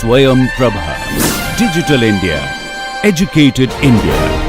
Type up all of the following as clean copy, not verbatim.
SwayamPrabha. Digital India. Educated India.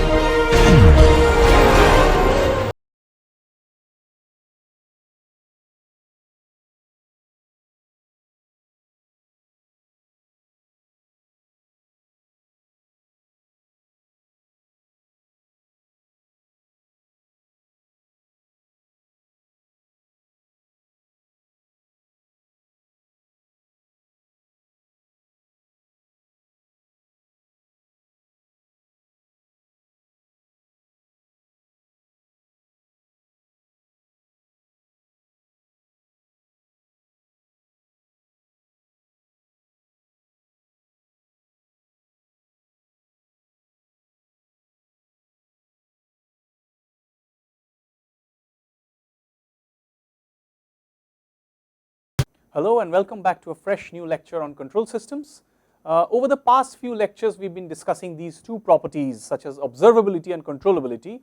Hello and welcome back to a fresh new lecture on control systems. Over the past few lectures we've been discussing these two properties such as observability and controllability,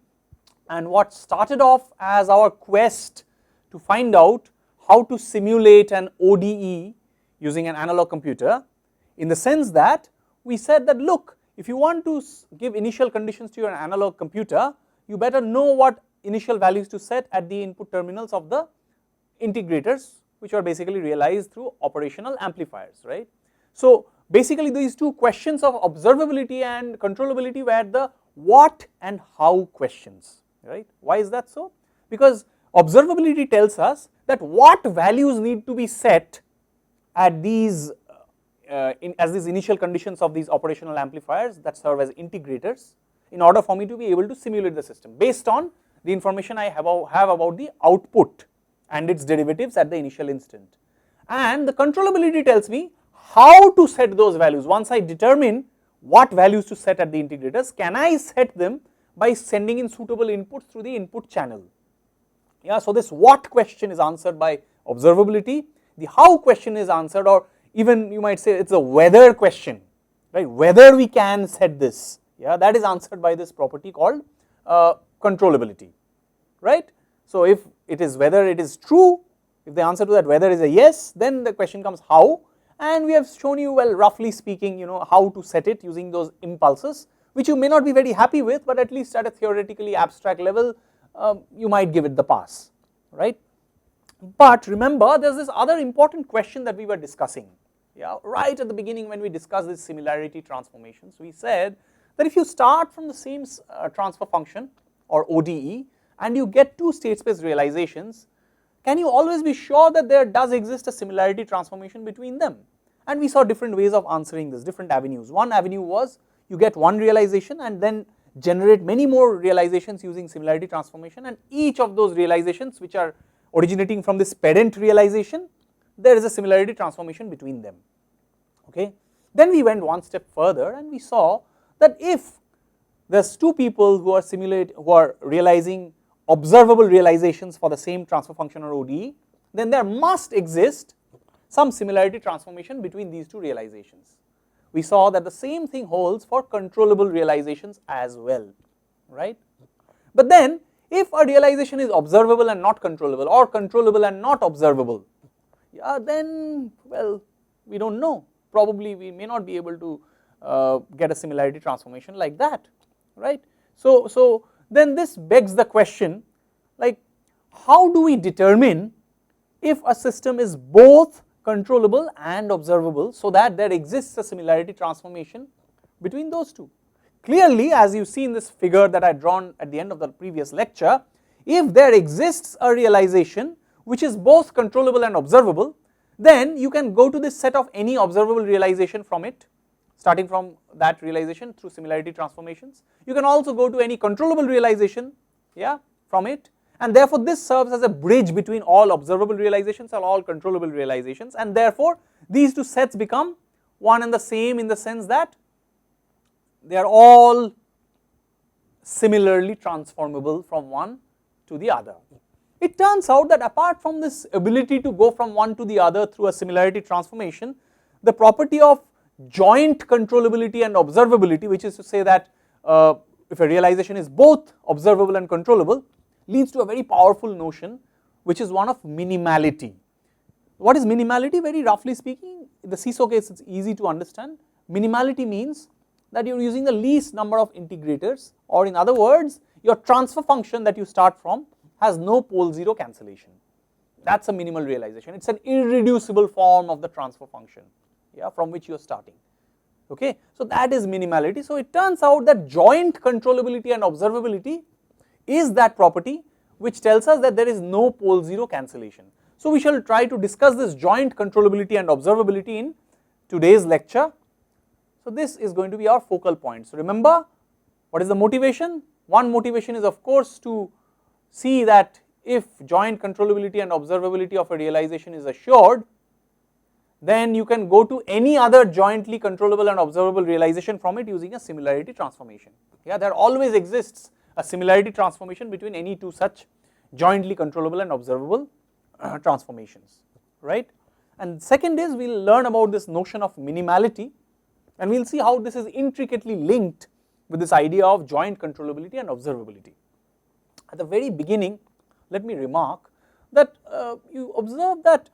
and what started off as our quest to find out how to simulate an ODE using an analog computer, in the sense that we said that look, if you want to give initial conditions to your analog computer, you better know what initial values to set at the input terminals of the integrators, which are basically realized through operational amplifiers, right. So basically these two questions of observability and controllability were the what and how questions, right. Why is that so? Because observability tells us that what values need to be set at these as these initial conditions of these operational amplifiers that serve as integrators in order for me to be able to simulate the system based on the information I have about the output and its derivatives at the initial instant. And the controllability tells me how to set those values. Once I determine what values to set at the integrators, can I set them by sending in suitable inputs through the input channel. Yeah, so this what question is answered by observability, the how question is answered, or even you might say it's a whether question, right, whether we can set this, yeah, that is answered by this property called controllability, right. So if it is whether it is true, if the answer to that whether is a yes, then the question comes how, and we have shown you, well, roughly speaking, how to set it using those impulses, which you may not be very happy with, but at least at a theoretically abstract level you might give it the pass, right. But remember, there's this other important question that we were discussing, yeah, right at the beginning when we discussed this similarity transformations. We said that if you start from the same transfer function or ODE and you get two state space realizations, can you always be sure that there does exist a similarity transformation between them? And we saw different ways of answering this, different avenues. One avenue was you get one realization and then generate many more realizations using similarity transformation, and each of those realizations which are originating from this parent realization, there is a similarity transformation between them, okay. Then we went one step further and we saw that if there's two people who are realizing observable realizations for the same transfer function or ODE, then there must exist some similarity transformation between these two realizations. We saw that the same thing holds for controllable realizations as well, right. But then if a realization is observable and not controllable, or controllable and not observable, yeah, then, well, we don't know, probably we may not be able to get a similarity transformation like that, right. So then this begs the question, like, how do we determine if a system is both controllable and observable so that there exists a similarity transformation between those two? Clearly, as you see in this figure that I had drawn at the end of the previous lecture, if there exists a realization which is both controllable and observable, then you can go to this set of any observable realization from it, starting from that realization through similarity transformations. You can also go to any controllable realization, yeah, from it, and therefore this serves as a bridge between all observable realizations and all controllable realizations, and therefore these two sets become one and the same in the sense that they are all similarly transformable from one to the other. It turns out that apart from this ability to go from one to the other through a similarity transformation, the property of joint controllability and observability, which is to say that if a realization is both observable and controllable, leads to a very powerful notion, which is one of minimality. What is minimality? Very roughly speaking, in the seesaw case it's easy to understand. Minimality means that you're using the least number of integrators, or in other words, your transfer function that you start from has no pole zero cancellation. That's a minimal realization. It's an irreducible form of the transfer function, yeah, from which you're starting. Okay, so that is minimality. So it turns out that joint controllability and observability is that property which tells us that there is no pole zero cancellation. So we shall try to discuss this joint controllability and observability in today's lecture. So this is going to be our focal point. So remember, what is the motivation? One motivation is of course to see that if joint controllability and observability of a realization is assured, then you can go to any other jointly controllable and observable realization from it using a similarity transformation. Yeah, there always exists a similarity transformation between any two such jointly controllable and observable transformations, right? And second is we will learn about this notion of minimality, and we will see how this is intricately linked with this idea of joint controllability and observability. At the very beginning, let me remark that you observe that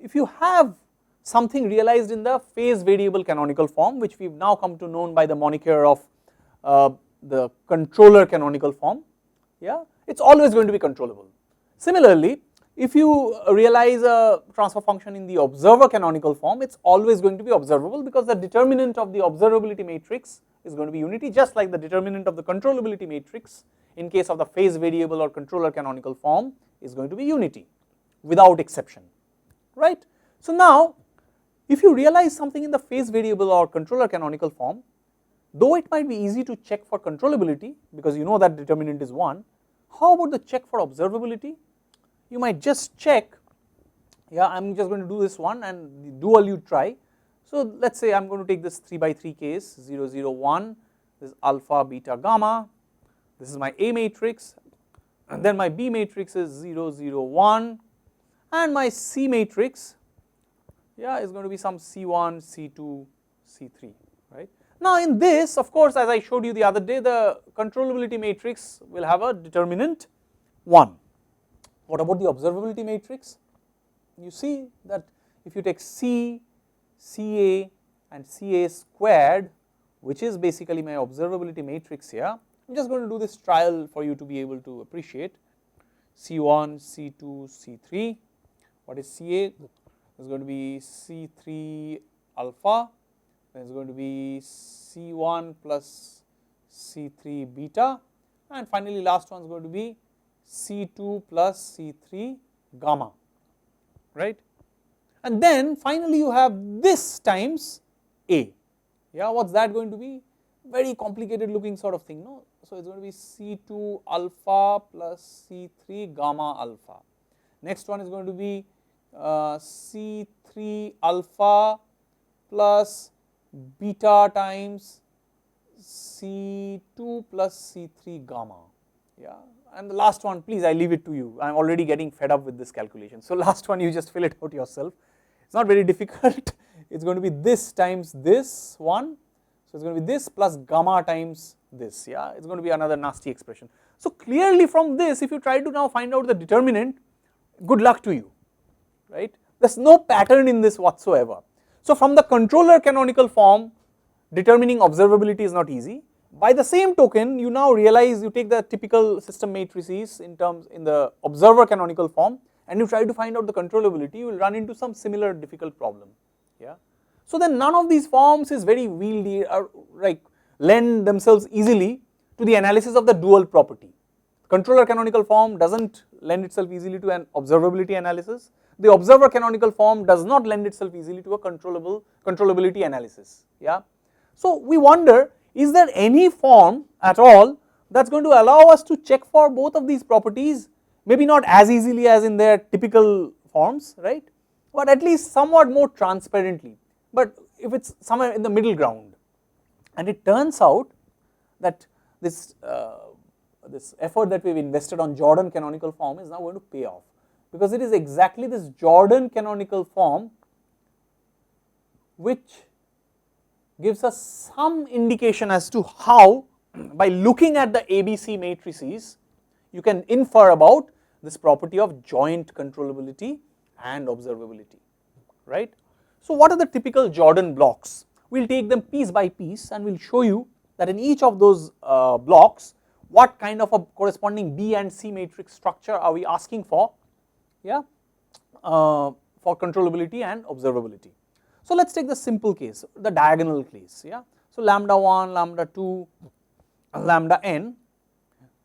if you have something realized in the phase variable canonical form, which we have now come to know by the moniker of the controller canonical form, yeah, it is always going to be controllable. Similarly, if you realize a transfer function in the observer canonical form, it is always going to be observable, because the determinant of the observability matrix is going to be unity, just like the determinant of the controllability matrix in case of the phase variable or controller canonical form is going to be unity without exception, right. So now, if you realize something in the phase variable or controller canonical form, though it might be easy to check for controllability because you know that determinant is 1, how about the check for observability? You might just check, yeah, I am just going to do this one and the dual you try. So let us say I am going to take this 3 by 3 case, 0, 0, 1, this is alpha, beta, gamma, this is my A matrix, and then my B matrix is 0, 0, 1, and my C matrix, yeah, is going to be some C1, C2, C3, right. Now in this, of course, as I showed you the other day, the controllability matrix will have a determinant 1. What about the observability matrix? You see that if you take C, CA and CA squared, which is basically my observability matrix here, I am just going to do this trial for you to be able to appreciate. C1, C2, C3, what is CA? There is going to be C3 alpha, there is going to be C1 plus C3 beta, and finally last one is going to be C2 plus C3 gamma, right. And then finally you have this times A, yeah, what is that going to be? Very complicated looking sort of thing, no. So it is going to be C2 alpha plus C3 gamma alpha. Next one is going to be C3 alpha plus beta times C2 plus C3 gamma, yeah. And the last one, please, I leave it to you. I am already getting fed up with this calculation. So last one, you just fill it out yourself. It's not very difficult. It's going to be this times this one. So it's going to be this plus gamma times this. Yeah, it's going to be another nasty expression. So clearly from this, if you try to now find out the determinant, good luck to you, right? There's no pattern in this whatsoever. So from the controller canonical form, determining observability is not easy. By the same token, you now realize you take the typical system matrices in the observer canonical form and you try to find out the controllability, you will run into some similar difficult problem. Yeah. So then none of these forms is very wieldy or like lend themselves easily to the analysis of the dual property. Controller canonical form doesn't lend itself easily to an observability analysis. The observer canonical form does not lend itself easily to a controllability analysis. Yeah. So we wonder, is there any form at all that is going to allow us to check for both of these properties, maybe not as easily as in their typical forms, right, but at least somewhat more transparently, but if it is somewhere in the middle ground. And it turns out that this effort that we have invested on Jordan canonical form is now going to pay off, because it is exactly this Jordan canonical form which gives us some indication as to how, by looking at the ABC matrices, you can infer about this property of joint controllability and observability, right. So what are the typical Jordan blocks? We will take them piece by piece and we will show you that in each of those blocks what kind of a corresponding B and C matrix structure are we asking for, yeah, for controllability and observability. So let us take the simple case, the diagonal case, yeah. So lambda 1, lambda 2, lambda n,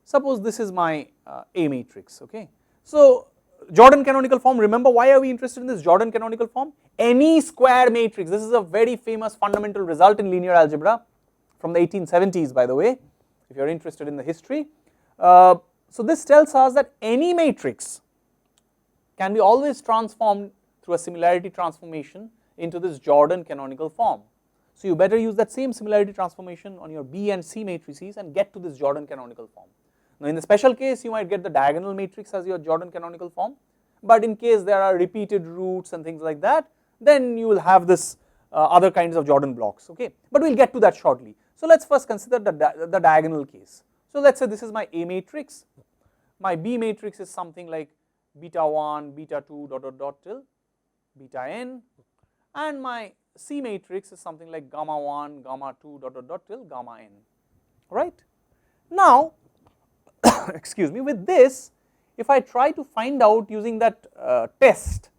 suppose this is my A matrix, okay. So Jordan canonical form, remember why are we interested in this Jordan canonical form? Any square matrix, this is a very famous fundamental result in linear algebra from the 1870s, by the way, if you are interested in the history. So this tells us that any matrix can be always transformed through a similarity transformation into this Jordan canonical form. So you better use that same similarity transformation on your B and C matrices and get to this Jordan canonical form. Now in the special case you might get the diagonal matrix as your Jordan canonical form, but in case there are repeated roots and things like that, then you will have this other kinds of Jordan blocks, okay, but we will get to that shortly. So let us first consider the diagonal case. So let us say this is my A matrix, my B matrix is something like beta 1, beta 2 dot dot dot till beta n, and my C matrix is something like gamma 1, gamma 2 dot dot dot till gamma n, right. Now excuse me, with this if I try to find out using that test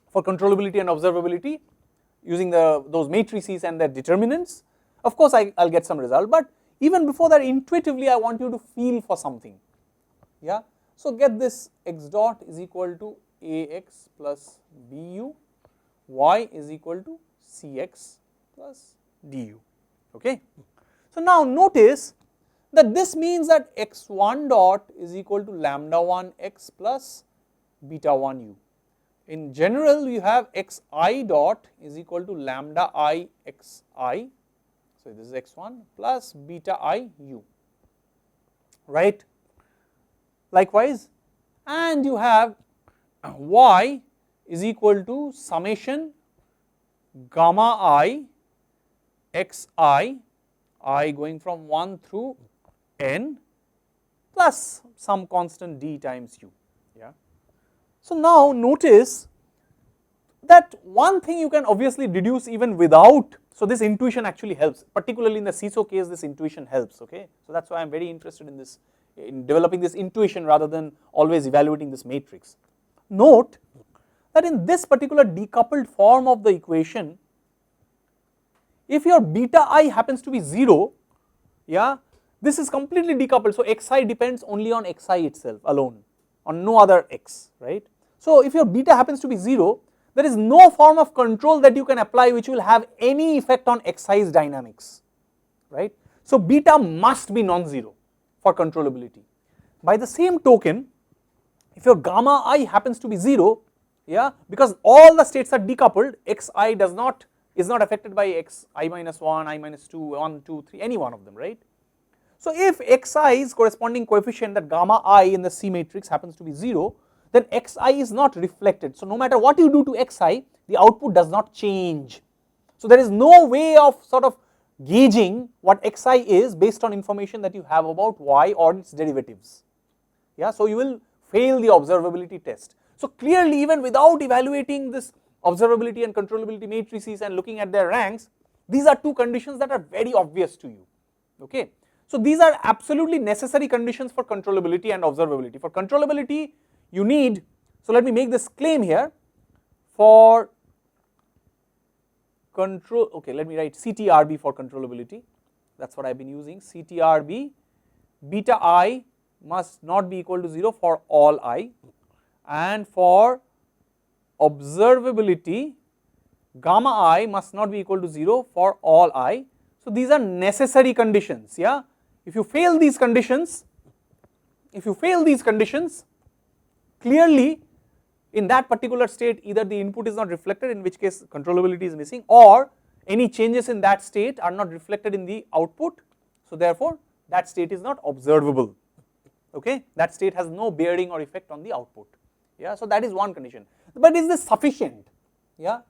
for controllability and observability using those matrices and their determinants, of course I will get some result, but even before that intuitively I want you to feel for something, yeah. So get this x dot is equal to ax plus bu, y is equal to cx plus du, okay. So now notice that this means that x1 dot is equal to lambda 1 x plus beta 1 u. In general you have xi dot is equal to lambda I xi, so this is x1 plus beta I u, right. Likewise, and you have y is equal to summation gamma I xi, I going from 1 through n plus some constant d times u, yeah. So now notice that one thing you can obviously deduce even without, so this intuition actually helps, particularly in the CISO case this intuition helps, okay. So that is why I am very interested in this, in developing this intuition rather than always evaluating this matrix. Note that in this particular decoupled form of the equation, if your beta I happens to be 0, yeah, this is completely decoupled, so xi depends only on xi itself alone, on no other x, right. So if your beta happens to be 0, there is no form of control that you can apply which will have any effect on xi's dynamics, right. So beta must be non-zero for controllability. By the same token, if your gamma I happens to be 0, yeah, because all the states are decoupled, xi is not affected by xi minus 1, I minus 2, 1, 2, 3, any one of them, right. So if xi's corresponding coefficient, that gamma I in the C matrix happens to be 0, then xi is not reflected. So no matter what you do to xi, the output does not change. So there is no way of sort of gauging what xi is based on information that you have about y or its derivatives, yeah. So you will fail the observability test. So clearly even without evaluating this observability and controllability matrices and looking at their ranks, these are two conditions that are very obvious to you, okay. So these are absolutely necessary conditions for controllability and observability. For controllability you need, so let me make this claim here, for control, okay, let me write CTRB for controllability, that is what I have been using, CTRB, beta I must not be equal to 0 for all I, and for observability gamma I must not be equal to 0 for all I. So these are necessary conditions, yeah. If you fail these conditions, clearly in that particular state either the input is not reflected, in which case controllability is missing, or any changes in that state are not reflected in the output, so therefore that state is not observable, okay, that state has no bearing or effect on the output, yeah. So that is one condition, but is this sufficient, yeah,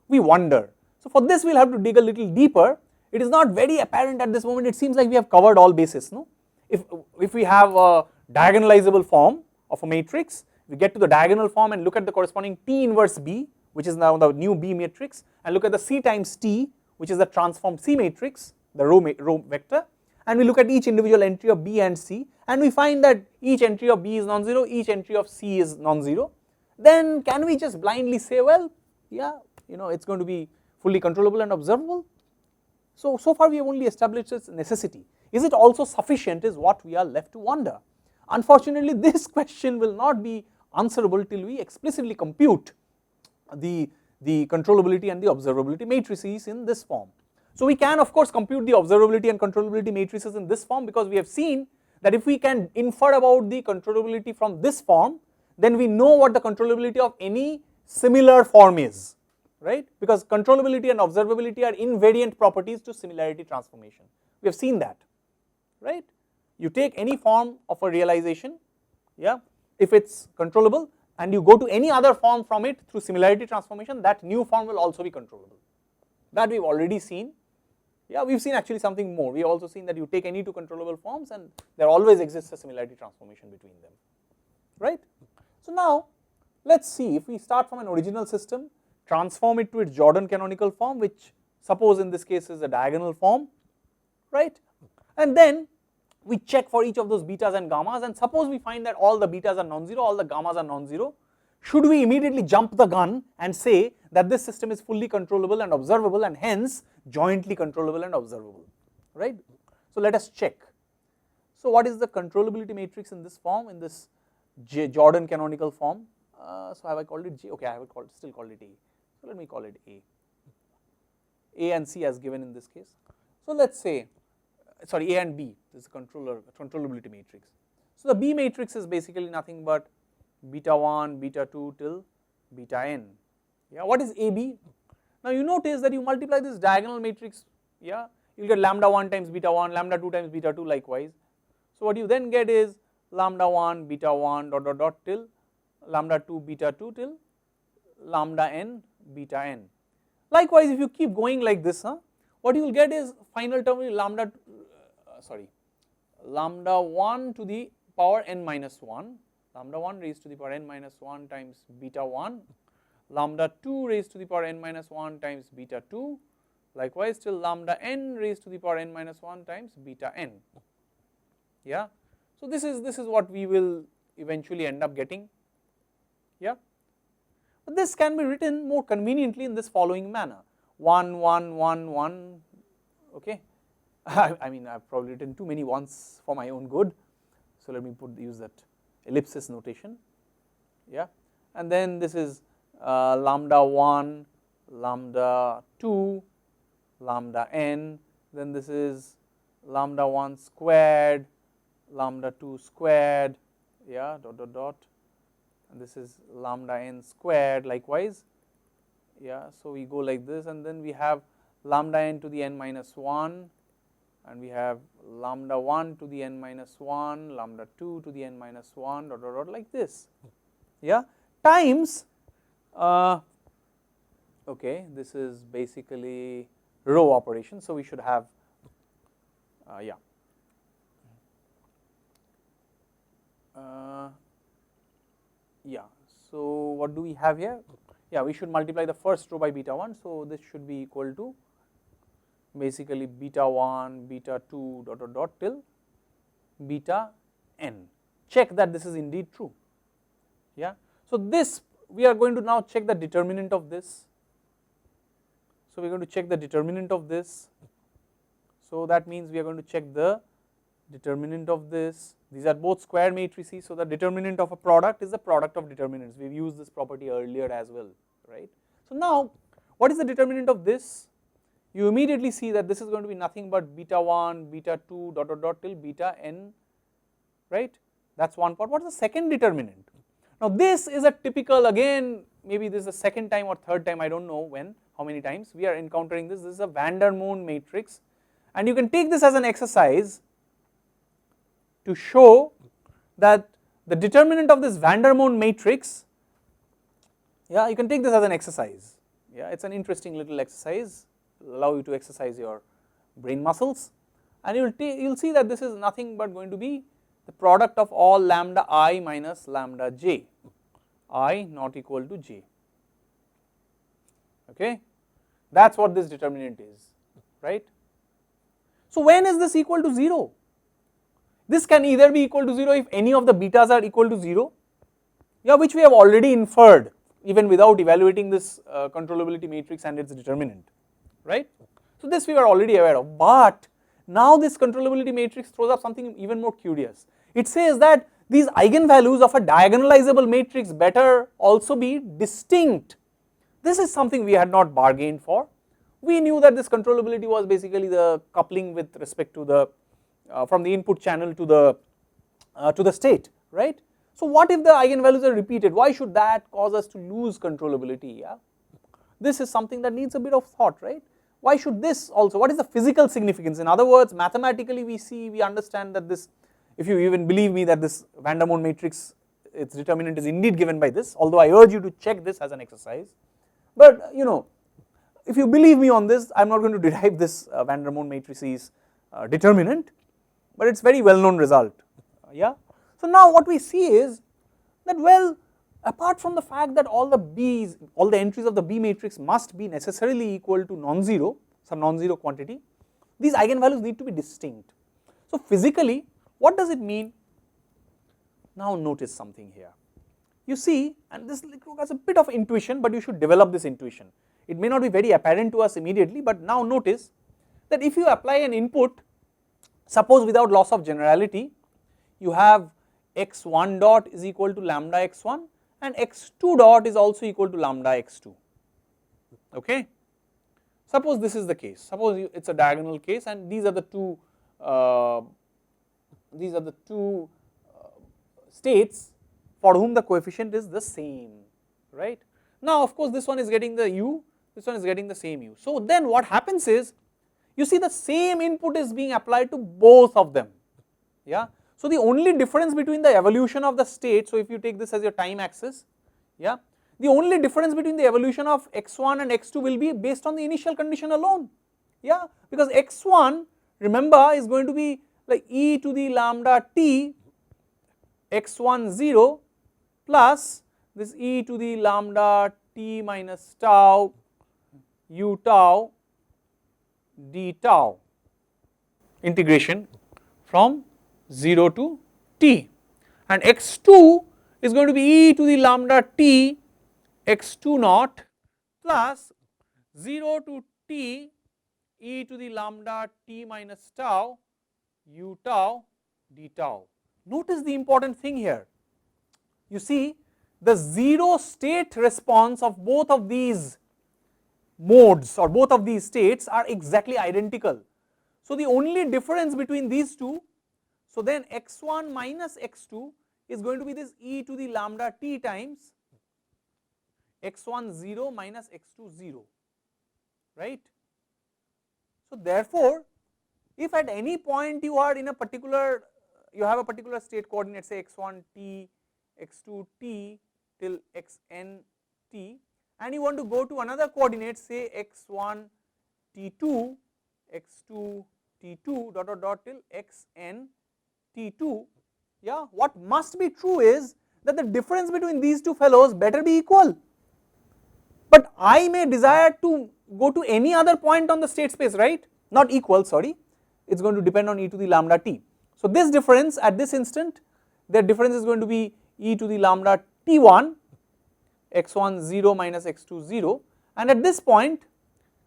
we wonder. So for this we will have to dig a little deeper. It is not very apparent at this moment, it seems like we have covered all bases, no. If we have a diagonalizable form of a matrix, we get to the diagonal form and look at the corresponding P inverse B, which is now the new B matrix, and look at the C times T, which is the transformed C matrix, the row vector, and we look at each individual entry of B and C, and we find that each entry of B is non-zero, each entry of C is non-zero, then can we just blindly say, well, yeah, it's going to be fully controllable and observable? So far we have only established its necessity. Is it also sufficient is what we are left to wonder. Unfortunately, this question will not be answerable till we explicitly compute the controllability and the observability matrices in this form. So we can of course compute the observability and controllability matrices in this form, because we have seen that if we can infer about the controllability from this form, then we know what the controllability of any similar form is, right? Because controllability and observability are invariant properties to similarity transformation. We have seen that, right? You take any form of a realization, yeah, if it's controllable, and you go to any other form from it through similarity transformation, that new form will also be controllable. That we've already seen. Yeah, we've seen actually something more. We've also seen that you take any two controllable forms and there always exists a similarity transformation between them, right? So now let's see, if we start from an original system, transform it to its Jordan canonical form, which suppose in this case is a diagonal form, right? And then we check for each of those betas and gammas, and suppose we find that all the betas are non-zero, all the gammas are non-zero. Should we immediately jump the gun and say that this system is fully controllable and observable, and hence jointly controllable and observable, right? So let us check. So what is the controllability matrix in this form, in this Jordan canonical form? So have I called it J? Okay, I have still called it A. So let me call it A. A and C as given in this case. So let's say, sorry, A and B, this is controllability matrix. So the B matrix is basically nothing but beta 1, beta 2 till beta n. Yeah, what is AB? Now you notice that you multiply this diagonal matrix, yeah, you will get lambda 1 times beta 1, lambda 2 times beta 2 likewise. So what you then get is lambda 1 beta 1 dot dot dot till lambda 2 beta 2 till lambda n beta n. Likewise, if you keep going like this, what you will get is final term will lambda, lambda 1 to the power n minus 1, lambda 1 raised to the power n minus 1 times beta 1, lambda 2 raised to the power n minus 1 times beta 2, likewise till lambda n raised to the power n minus 1 times beta n. Yeah. So this is what we will eventually end up getting. Yeah. But this can be written more conveniently in this following manner: 1, 1, 1, 1. Okay. I mean, I've probably written too many ones for my own good, so let me use that ellipsis notation. Yeah. And then this is lambda 1, lambda 2, lambda n, then this is lambda 1 squared, lambda 2 squared, yeah, dot dot dot, and this is lambda n squared likewise. Yeah, so we go like this, and then we have lambda n to the n minus 1, and we have lambda 1 to the n minus 1, lambda 2 to the n minus 1, dot dot dot, like this. Yeah, times okay, this is basically row operation, so we should have yeah. Yeah, so what do we have here? Yeah, we should multiply the first row by beta 1, so this should be equal to basically beta 1, beta 2 dot dot dot till beta n. Check that this is indeed true. Yeah, so this we are going to now check the determinant of this. So we are going to check the determinant of this. So that means we are going to check the determinant of this. These are both square matrices, so the determinant of a product is the product of determinants. We have used this property earlier as well, right? So now, what is the determinant of this? You immediately see that this is going to be nothing but beta 1, beta 2 dot dot dot till beta n, right? That's one part. What is the second determinant? Now this is a typical, again, maybe this is the second time or third time, I don't know when, how many times we are encountering this. This is a van der Moon matrix, and you can take this as an exercise to show that the determinant of this van der Moon matrix, yeah, you can take this as an exercise. Yeah, it's an interesting little exercise, allow you to exercise your brain muscles, and you'll see that this is nothing but going to be the product of all lambda I minus lambda j, I not equal to j. okay. That is what this determinant is, right. So when is this equal to 0? This can either be equal to 0 if any of the betas are equal to 0, yeah, which we have already inferred even without evaluating this controllability matrix and its determinant, right. So this we are already aware of, but now this controllability matrix throws up something even more curious. It says that these eigenvalues of a diagonalizable matrix better also be distinct. This is something we had not bargained for. We knew that this controllability was basically the coupling with respect to the from the input channel to the state, right. So what if the eigenvalues are repeated? Why should that cause us to lose controllability? Yeah, this is something that needs a bit of thought, right. Why should this also? What is the physical significance? In other words, mathematically we understand that this, if you even believe me that this van der Monde matrix, its determinant is indeed given by this, although I urge you to check this as an exercise. But you know, if you believe me on this, I am not going to derive this van der Monde matrices determinant, but it is very well known result, yeah. So now what we see is that, well, apart from the fact that all the B's, all the entries of the B matrix must be necessarily equal to non-zero, some non-zero quantity, these eigenvalues need to be distinct. So physically, what does it mean? Now notice something here. You see, and this requires a bit of intuition, but you should develop this intuition. It may not be very apparent to us immediately, but now notice that if you apply an input, suppose without loss of generality, you have x1 dot is equal to lambda x1 and x2 dot is also equal to lambda x2, okay. Suppose this is the case, suppose it is a diagonal case and these are the two states for whom the coefficient is the same, right. Now of course this one is getting the u, this one is getting the same u. So then what happens is, you see the same input is being applied to both of them, yeah. So the only difference between the evolution of the state, so if you take this as your time axis, yeah, the only difference between the evolution of x1 and x2 will be based on the initial condition alone, yeah, because x1, remember, is going to be like e to the lambda t x1 0 plus this e to the lambda t minus tau u tau d tau integration from 0 to t, and x2 is going to be e to the lambda t x2 naught plus 0 to t e to the lambda t minus tau u tau d tau. Notice the important thing here. You see, the zero state response of both of these modes or both of these states are exactly identical. So the only difference between these two, so then x1 minus x2 is going to be this e to the lambda t times x1 0 minus x2 0, right. So therefore, if at any point you are in a particular, you have a particular state coordinate, say x1 t, x2 t till xn t, and you want to go to another coordinate, say x1 t2, x2 t2 dot dot dot till xn t2, yeah, what must be true is that the difference between these two fellows better be equal. But I may desire to go to any other point on the state space, right, not equal, sorry, it is going to depend on e to the lambda t. So this difference at this instant, their difference is going to be e to the lambda t1 x1 0 minus x2 0, and at this point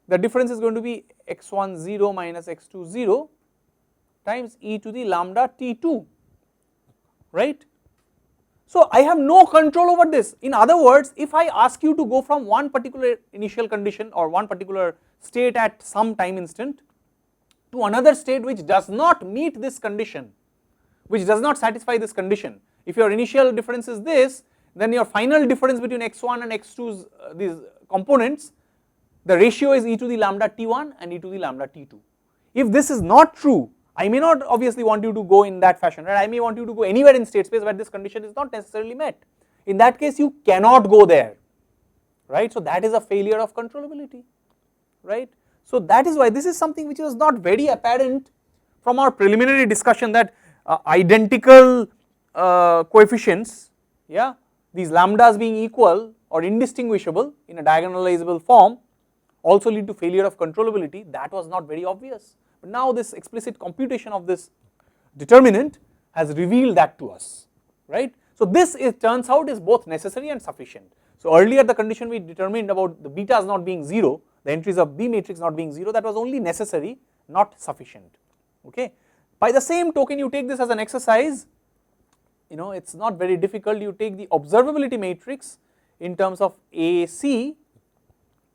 the difference is going to be x1 0 minus x2 0 times e to the lambda t2, right. So I have no control over this. In other words, if I ask you to go from one particular initial condition or one particular state at some time instant to another state which does not meet this condition, which does not satisfy this condition, if your initial difference is this, then your final difference between x1 and x2's these components, the ratio is e to the lambda t1 and e to the lambda t2. If this is not true, I may not obviously want you to go in that fashion, right. I may want you to go anywhere in state space where this condition is not necessarily met. In that case you cannot go there, right. So that is a failure of controllability, right. So that is why this is something which was not very apparent from our preliminary discussion, that identical coefficients, yeah, these lambdas being equal or indistinguishable in a diagonalizable form, also lead to failure of controllability, that was not very obvious. But now this explicit computation of this determinant has revealed that to us, right. So this turns out is both necessary and sufficient. So earlier the condition we determined about the betas not being 0, the entries of B matrix not being 0, that was only necessary, not sufficient, okay. By the same token, you take this as an exercise, it's not very difficult. You take the observability matrix in terms of AC,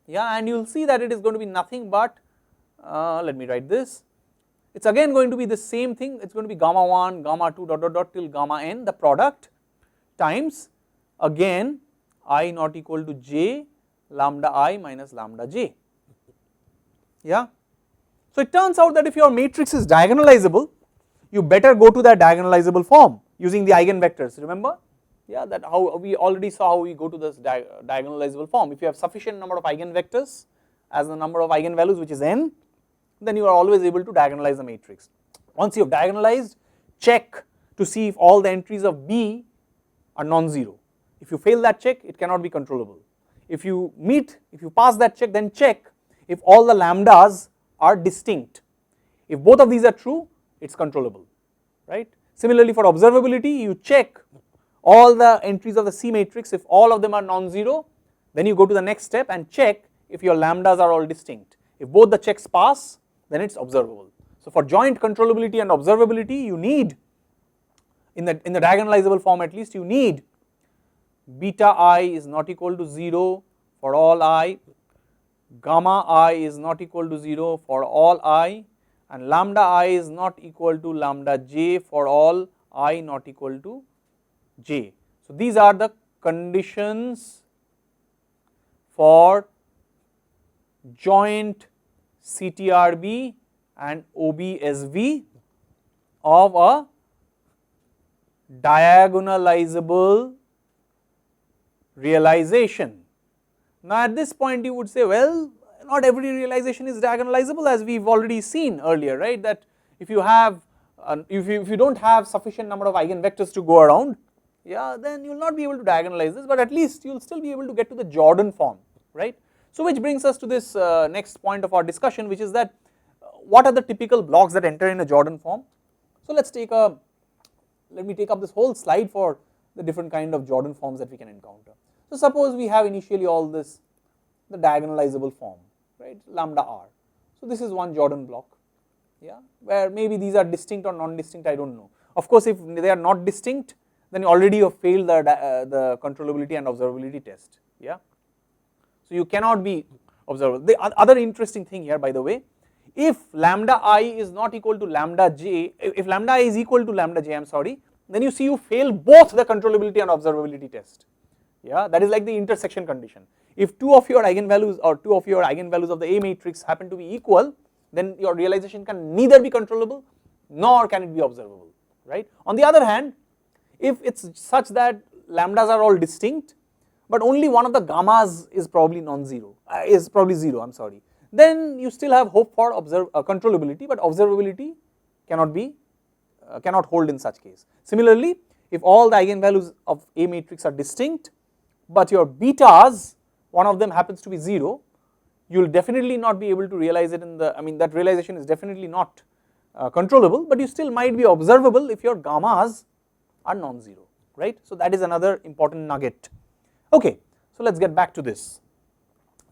yeah, and you will see that it is going to be nothing but, let me write this, it's again going to be the same thing, it's going to be gamma 1, gamma 2 dot dot dot till gamma n, the product times again I not equal to j lambda I minus lambda j, yeah. So it turns out that if your matrix is diagonalizable, you better go to that diagonalizable form using the eigenvectors, remember, yeah, that how we already saw how we go to this diagonalizable form. If you have sufficient number of eigenvectors as the number of eigenvalues, which is n, then you are always able to diagonalize the matrix. Once you have diagonalized, check to see if all the entries of B are non-zero. If you fail that check, it cannot be controllable. If you pass that check, then check if all the lambdas are distinct. If both of these are true, it's controllable, right. Similarly for observability, you check all the entries of the C matrix, if all of them are non-zero, then you go to the next step and check if your lambdas are all distinct. If both the checks pass, then it's observable. So for joint controllability and observability, you need, in the diagonalizable form at least, you need beta I is not equal to 0 for all I, gamma I is not equal to 0 for all I, and lambda I is not equal to lambda j for all I not equal to j. So these are the conditions for joint CTRB and OBSV of a diagonalizable realization. Now at this point you would say, well, not every realization is diagonalizable, as we've already seen earlier, right, that if you have if you don't have sufficient number of eigenvectors to go around, yeah, then you will not be able to diagonalize this, but at least you will still be able to get to the Jordan form, right. So which brings us to this next point of our discussion, which is that what are the typical blocks that enter in a Jordan form. So let me take up this whole slide for the different kind of Jordan forms that we can encounter. So suppose we have initially all this, the diagonalizable form, right, lambda r. So this is one Jordan block, yeah, where maybe these are distinct or non-distinct, I don't know. Of course, if they are not distinct, then already you have failed the controllability and observability test, yeah. So you cannot be observable. The other interesting thing here, by the way, if lambda I is not equal to lambda j, if lambda I is equal to lambda j, I am sorry, then you see you fail both the controllability and observability test, yeah, that is like the intersection condition. If two of your eigenvalues of the A matrix happen to be equal, then your realization can neither be controllable nor can it be observable, right. On the other hand, if it's such that lambdas are all distinct, but only one of the gammas is probably non-zero, is probably 0, I am sorry, then you still have hope for controllability, but observability cannot hold in such case. Similarly, if all the eigenvalues of A matrix are distinct, but your betas, one of them happens to be 0, you will definitely not be able to realize it in the, that realization is definitely not controllable, but you still might be observable if your gammas are non-zero, right. So that is another important nugget. Okay, so let's get back to this.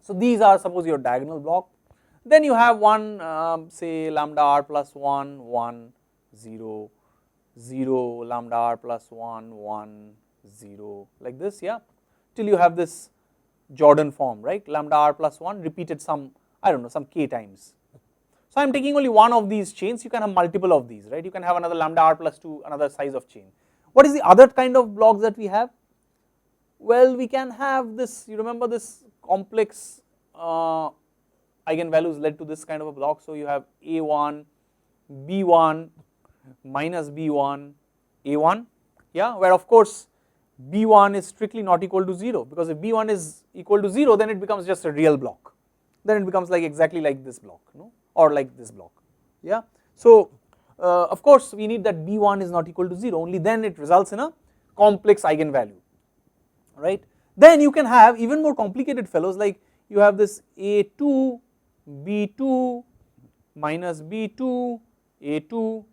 So these are, suppose your diagonal block, then you have one say lambda r plus 1, 1, 0, 0, lambda r plus 1, 1, 0, like this, yeah, till you have this Jordan form, right, lambda r plus 1 repeated some, I don't know, some k times. So I am taking only one of these chains, you can have multiple of these, right, you can have another lambda r plus 2, another size of chain. What is the other kind of blocks that we have? Well, we can have this, you remember this complex eigenvalues led to this kind of a block. So you have A1, B1, minus B1, A1, yeah, where of course B1 is strictly not equal to 0, because if B1 is equal to 0, then it becomes just a real block, then it becomes like exactly like this block, no, or like this block, yeah. So of course we need that B1 is not equal to 0, only then it results in a complex eigenvalue, right. Then you can have even more complicated fellows, like you have this A2, B2 minus B2, A2,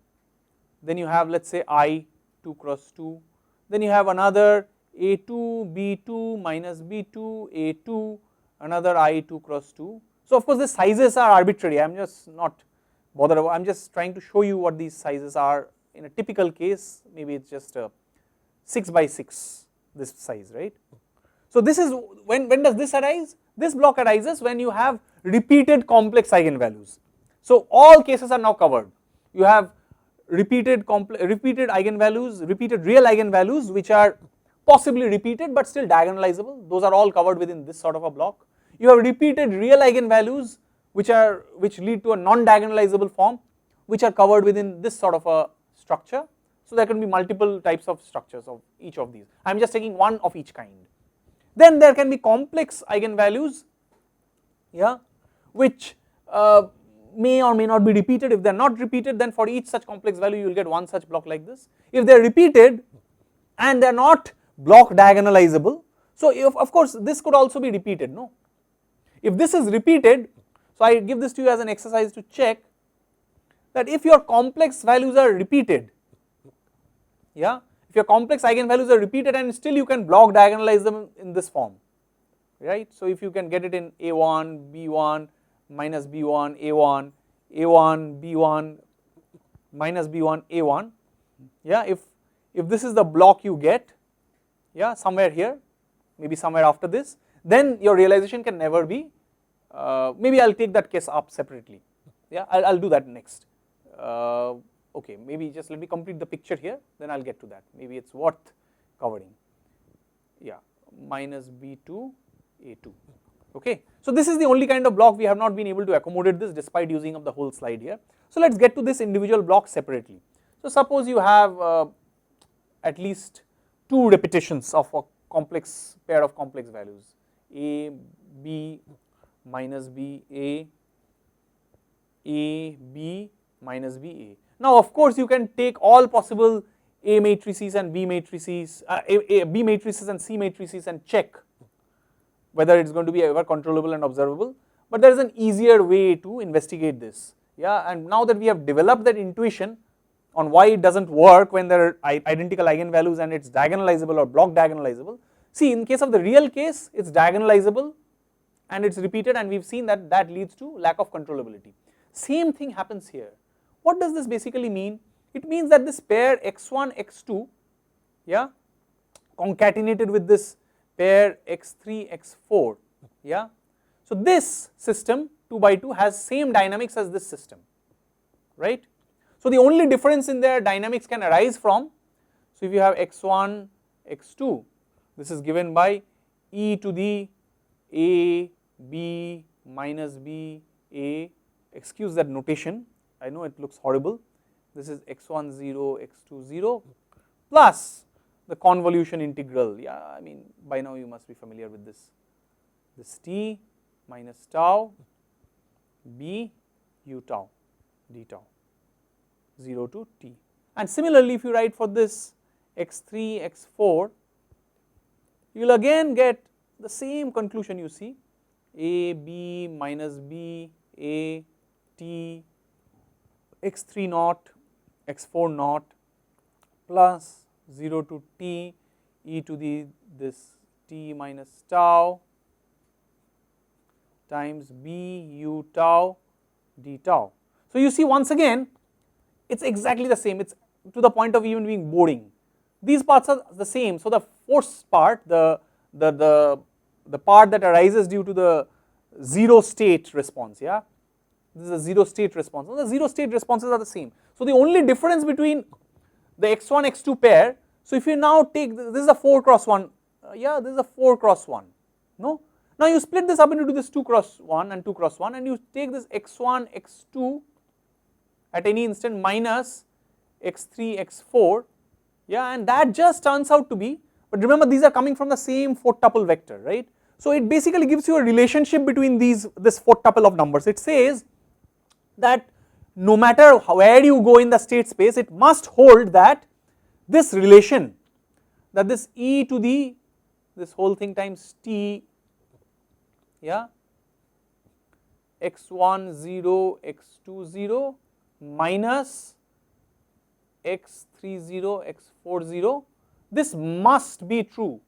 then you have let us say I 2 cross 2, then you have another A2, B2 minus B2, A2, another I 2 cross 2. So of course the sizes are arbitrary, I am just not bothered about, I am just trying to show you what these sizes are. In a typical case maybe it is just a 6 by 6 this size, right. So this is when does this arise? This block arises when you have repeated complex eigenvalues. So all cases are now covered, you have repeated eigenvalues, repeated real eigenvalues which are possibly repeated but still diagonalizable, those are all covered within this sort of a block. You have repeated real eigenvalues which lead to a non-diagonalizable form, which are covered within this sort of a structure. So there can be multiple types of structures of each of these, I am just taking one of each kind. Then there can be complex eigenvalues, yeah, which may or may not be repeated. If they are not repeated, then for each such complex value you will get one such block like this. If they are repeated and they are not block diagonalizable, so if, of course this could also be repeated, no. If this is repeated, so I give this to you as an exercise to check that if your complex values are repeated, yeah, if your complex eigenvalues are repeated and still you can block diagonalize them in this form, right. So if you can get it in A1, B1, minus B1, A1, A1, B1, minus B1, A1, yeah, if this is the block you get, yeah, somewhere here, maybe somewhere after this, then your realization can never be, maybe I will take that case up separately, yeah, I will do that next. Okay, maybe just let me complete the picture here, then I will get to that, maybe it is worth covering, yeah, minus B2, A2, okay. So this is the only kind of block we have not been able to accommodate this despite using up the whole slide here. So let us get to this individual block separately. So suppose you have at least 2 repetitions of a complex pair of complex values, A, B, minus B, A, B, minus B, A. Now of course you can take all possible A matrices and B matrices, B matrices and C matrices and check whether it is going to be ever controllable and observable, but there is an easier way to investigate this, yeah. And now that we have developed that intuition on why it does not work when there are identical eigenvalues and it is diagonalizable or block diagonalizable, see in case of the real case it is diagonalizable and it is repeated, and we have seen that that leads to lack of controllability. Same thing happens here. What does this basically mean? It means that this pair x1, x2, yeah, concatenated with this pair x3, x4, yeah. So this system 2 by 2 has same dynamics as this system, right. So the only difference in their dynamics can arise from, so if you have x1, x2, this is given by e to the A, B, minus B, A, excuse that notation, I know it looks horrible, this is x1 0, x2 0 plus the convolution integral, yeah, I mean by now you must be familiar with this t minus tau b u tau d tau 0 to t. And similarly if you write for this x3, x4, you will again get the same conclusion you see, A, B, minus B, A, t, x3 naught, x4 naught plus 0 to t e to the this t minus tau times b u tau d tau. So you see once again it is exactly the same, it is to the point of even being boring. These parts are the same, so the force part, the part that arises due to the 0 state response, yeah, this is a 0 state response, the 0 state responses are the same. So the only difference between the x1, x2 pair, so if you now take this is a 4 cross 1, yeah, this is a 4 cross 1, no. Now you split this up into this 2 cross 1 and 2 cross 1 and you take this x1, x2 at any instant minus x3, x4, yeah, and that just turns out to be, but remember these are coming from the same 4th tuple vector, right. So it basically gives you a relationship between this 4th tuple of numbers. It says that no matter where you go in the state space, it must hold that this relation, that this e to the this whole thing times t, yeah, x1 0 x2 0 minus x3 0 x4 0. This must be true.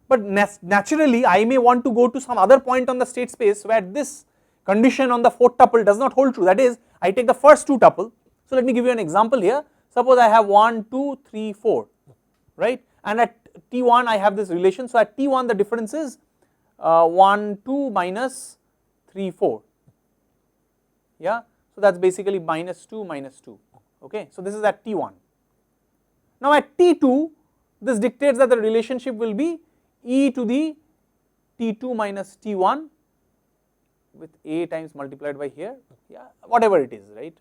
But naturally I may want to go to some other point on the state space where this condition on the fourth tuple does not hold true, that is I take the first two tuple. So let me give you an example here. Suppose I have 1 2 3 4, right, and at t1 I have this relation. So at t1 the difference is 1 2 minus 3 4, yeah, so that is basically minus 2 minus 2, okay. So this is at t1. Now at t2 this dictates that the relationship will be e to the t2 minus t1 with a times multiplied by here, yeah, whatever it is, right,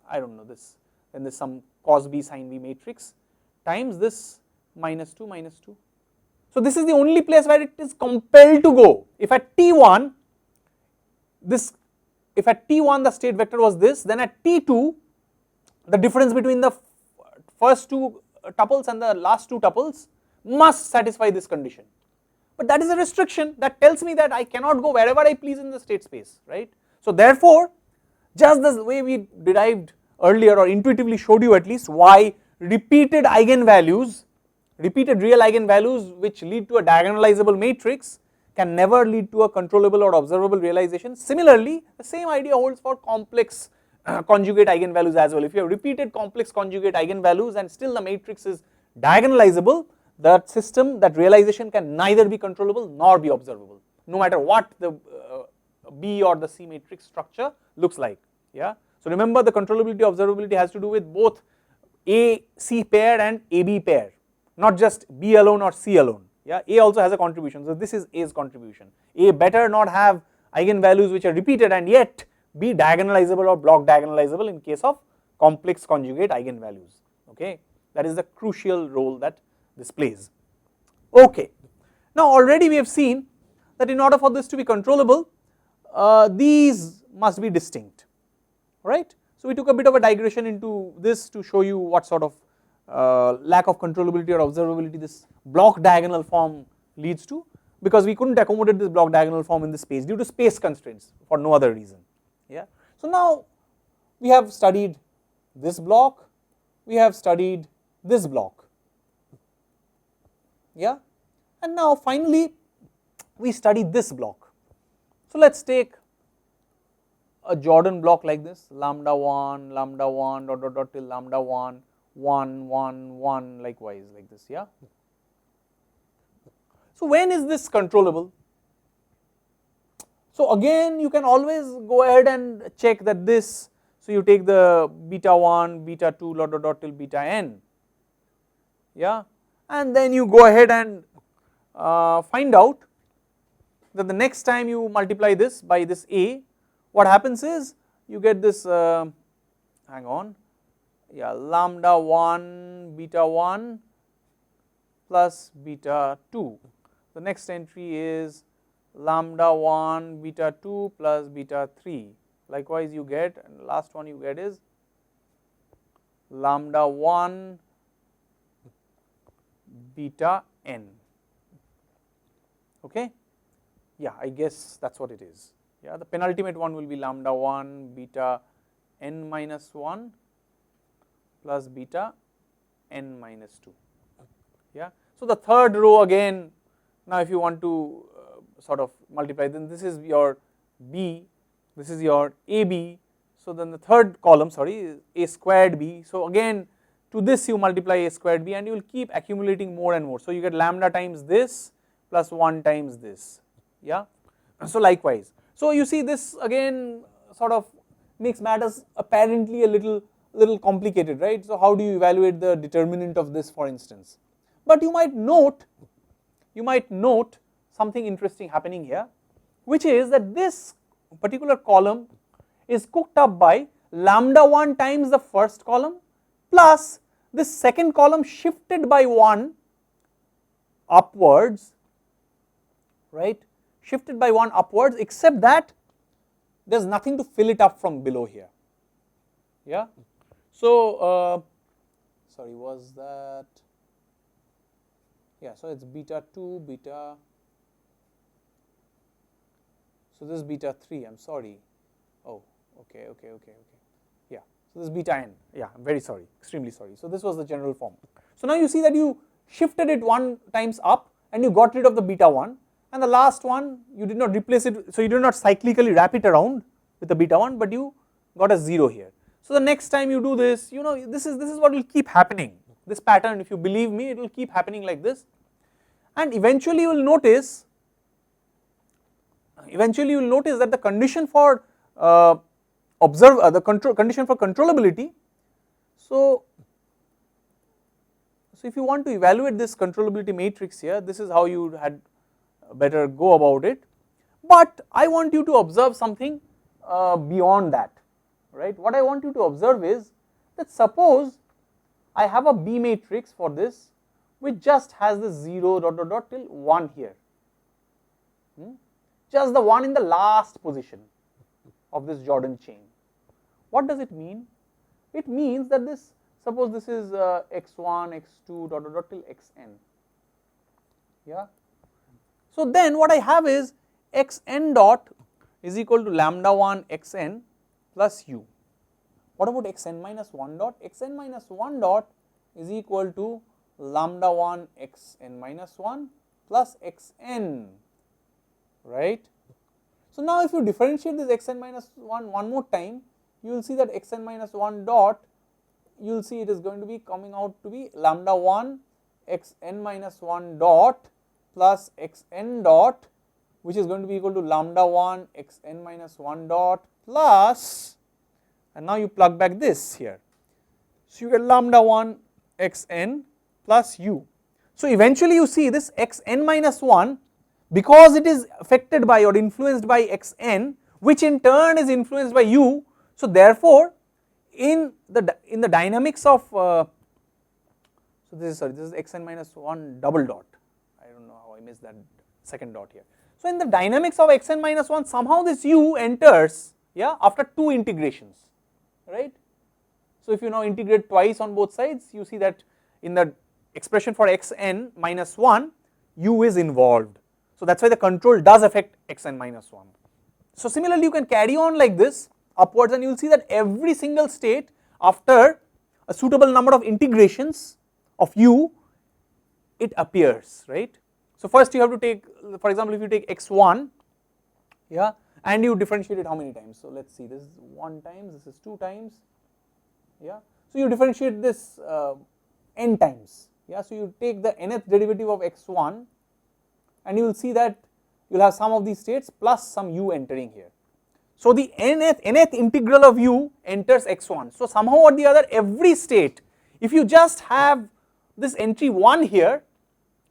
I do not know this, then there is some cos b sin b matrix times this minus 2 minus 2. So this is the only place where it is compelled to go. If at t1 the state vector was this, then at t2 the difference between the first two tuples and the last two tuples must satisfy this condition. But that is a restriction that tells me that I cannot go wherever I please in the state space, right. So therefore, just the way we derived earlier or intuitively showed you at least why repeated eigenvalues, repeated real eigenvalues which lead to a diagonalizable matrix can never lead to a controllable or observable realization. Similarly, the same idea holds for complex conjugate eigenvalues as well. If you have repeated complex conjugate eigenvalues and still the matrix is diagonalizable, that system, that realization can neither be controllable nor be observable, no matter what the B or the C matrix structure looks like, yeah. So remember, the controllability observability has to do with both A C pair and A B pair, not just B alone or C alone, yeah. A also has a contribution, so this is A's contribution. A better not have eigenvalues which are repeated and yet be diagonalizable or block diagonalizable in case of complex conjugate eigenvalues, okay. That is the crucial role that this plays, okay. Now already we have seen that in order for this to be controllable, these must be distinct, right. So we took a bit of a digression into this to show you what sort of lack of controllability or observability this block diagonal form leads to, because we could not accommodate this block diagonal form in this space due to space constraints for no other reason, yeah. So now we have studied this block, we have studied this block, yeah, and now finally we study this block. So let us take a Jordan block like this, lambda 1 dot dot dot till lambda 1 1 1 1 likewise like this, yeah. So when is this controllable? So again you can always go ahead and check that this, so you take the beta 1 beta 2 dot dot dot till beta n, yeah, and then you go ahead and find out that the next time you multiply this by this A, what happens is you get this hang on, yeah, lambda 1 beta 1 plus beta 2. The next entry is lambda 1 beta 2 plus beta 3. Likewise you get, and the last one you get is lambda 1 beta n, okay. Yeah, I guess that is what it is, yeah. The penultimate one will be lambda 1 beta n minus 1 plus beta n minus 2, yeah. So the third row again, now if you want to sort of multiply, then this is your B, this is your AB, so then the third column, sorry, is A squared B. So again to this you multiply A squared B and you will keep accumulating more and more. So you get lambda times this plus 1 times this, yeah. So likewise, so you see this again sort of makes matters apparently a little complicated, right. So how do you evaluate the determinant of this, for instance? But you might note something interesting happening here, which is that this particular column is cooked up by lambda 1 times the first column plus this second column shifted by 1 upwards, right, shifted by 1 upwards, except that there is nothing to fill it up from below here, yeah. So sorry, was that, yeah, so it is beta 2 beta So this is beta 3, I'm sorry. Oh, okay. Yeah, so this is beta n. Yeah, I'm very sorry, extremely sorry. So this was the general form. So now you see that you shifted it 1 times up and you got rid of the beta 1, and the last one you did not replace it, so you did not cyclically wrap it around with the beta 1, but you got a 0 here. So the next time you do this, you know, this is what will keep happening. This pattern, if you believe me, it will keep happening like this, and eventually you will notice that the condition for condition for controllability. So if you want to evaluate this controllability matrix here, this is how you had better go about it. But I want you to observe something beyond that, right? What I want you to observe is that suppose I have a B matrix for this which just has the 0 ... till 1 here, just the one in the last position of this Jordan chain. What does it mean? It means that this, suppose this is x1, x2 ... till xn. Yeah. So then what I have is xn dot is equal to lambda 1 xn plus u. What about xn minus 1 dot? Xn minus 1 dot is equal to lambda 1 xn minus 1 plus xn, right? So now if you differentiate this xn minus 1 one more time, you will see that xn minus 1 dot, you will see it is going to be coming out to be lambda 1 xn minus 1 dot plus xn dot, which is going to be equal to lambda 1 xn minus 1 dot plus, and now you plug back this here. So you get lambda 1 xn plus u. So eventually you see this xn minus 1, because it is affected by or influenced by xn, which in turn is influenced by u. So therefore in the dynamics of so this is xn minus 1 double dot. I don't know how I missed that second dot here. So in the dynamics of xn minus 1, somehow this u enters, yeah, after 2 integrations, right? So if you now integrate twice on both sides, you see that in the expression for xn minus 1, u is involved. So that's why the control does affect xn minus 1. So similarly you can carry on like this upwards, and you will see that every single state after a suitable number of integrations of u, it appears, right? So first you have to take, for example, if you take x1, yeah, and you differentiate it how many times? So let's see, this is 1 times, this is 2 times, yeah. So you differentiate this n times, yeah. So you take the nth derivative of x1, and you will see that you will have some of these states plus some u entering here. So the nth integral of u enters x1. So somehow or the other, every state, if you just have this entry 1 here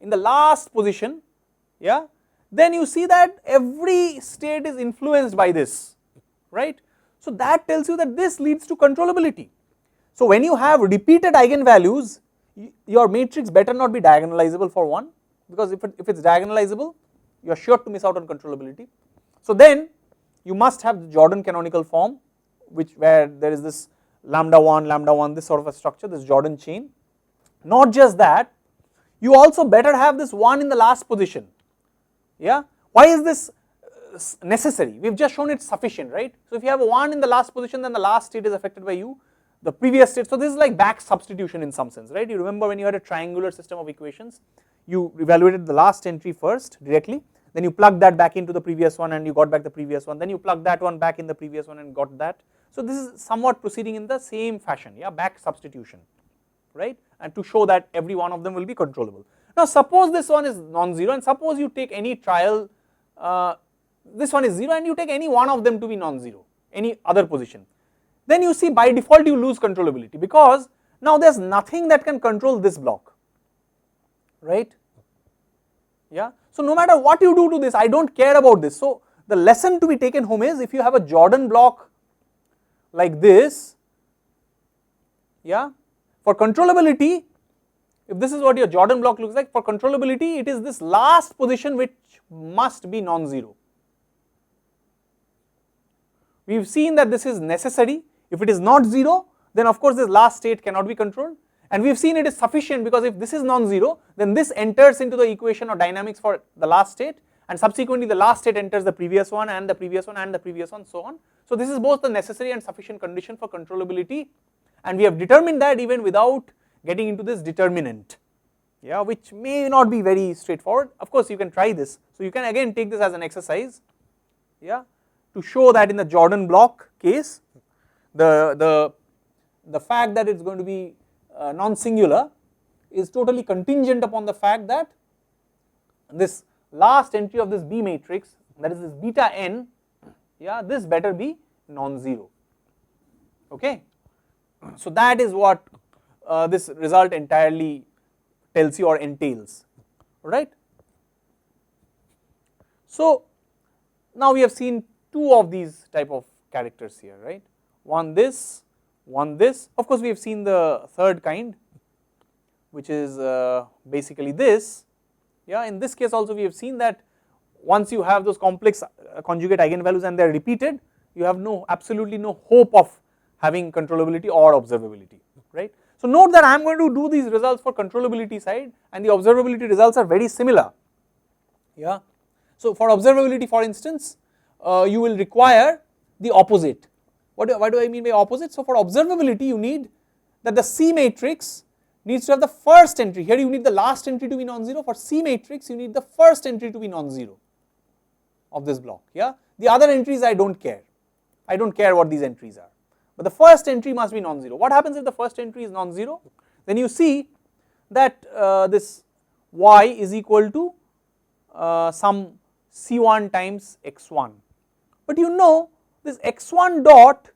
in the last position, yeah, then you see that every state is influenced by this, right? So that tells you that this leads to controllability. So when you have repeated eigenvalues, your matrix better not be diagonalizable for 1, because if it's diagonalizable, you are sure to miss out on controllability. So then you must have the Jordan canonical form, where there is this lambda 1, this sort of a structure, this Jordan chain. Not just that, you also better have this 1 in the last position, yeah. Why is this necessary? We have just shown it's sufficient, right? So if you have a 1 in the last position, then the last state is affected by u, the previous state. So this is like back substitution in some sense, right? You remember when you had a triangular system of equations, you evaluated the last entry first directly, then you plug that back into the previous one and you got back the previous one, then you plug that one back in the previous one and got that. So this is somewhat proceeding in the same fashion, yeah, back substitution, right, and to show that every one of them will be controllable. Now suppose this one is non-zero, and suppose you take any trial, this one is 0 and you take any one of them to be non-zero, any other position, then you see by default you lose controllability, because now there is nothing that can control this block, right, yeah. So no matter what you do to this, I don't care about this. So the lesson to be taken home is, if you have a Jordan block like this, yeah, for controllability, if this is what your Jordan block looks like, for controllability it is this last position which must be non-zero. We have seen that this is necessary. If it is not 0, then of course this last state cannot be controlled, and we have seen it is sufficient, because if this is non-zero, then this enters into the equation or dynamics for the last state, and subsequently the last state enters the previous one and the previous one and the previous one, so on. So this is both the necessary and sufficient condition for controllability, and we have determined that even without getting into this determinant, yeah, which may not be very straightforward. Of course you can try this, so you can again take this as an exercise, yeah, to show that in the Jordan block case the fact that it is going to be non-singular is totally contingent upon the fact that this last entry of this B matrix, that is this beta n, yeah, this better be non-zero, okay. So that is what this result entirely tells you or entails, right. So now we have seen two of these type of characters here, right, one this, of course we have seen the third kind, which is basically this, yeah. In this case also we have seen that once you have those complex conjugate eigenvalues and they are repeated, you have absolutely no hope of having controllability or observability, right. So note that I am going to do these results for controllability side and the observability results are very similar, yeah. So for observability, for instance, you will require the opposite. What do I mean by opposite? So for observability you need that the C matrix needs to have the first entry, here you need the last entry to be non-zero, for C matrix you need the first entry to be non-zero of this block, yeah. The other entries I don't care what these entries are, but the first entry must be non-zero. What happens if the first entry is non-zero? Then you see that this y is equal to some C1 times x1, but you know this x1 dot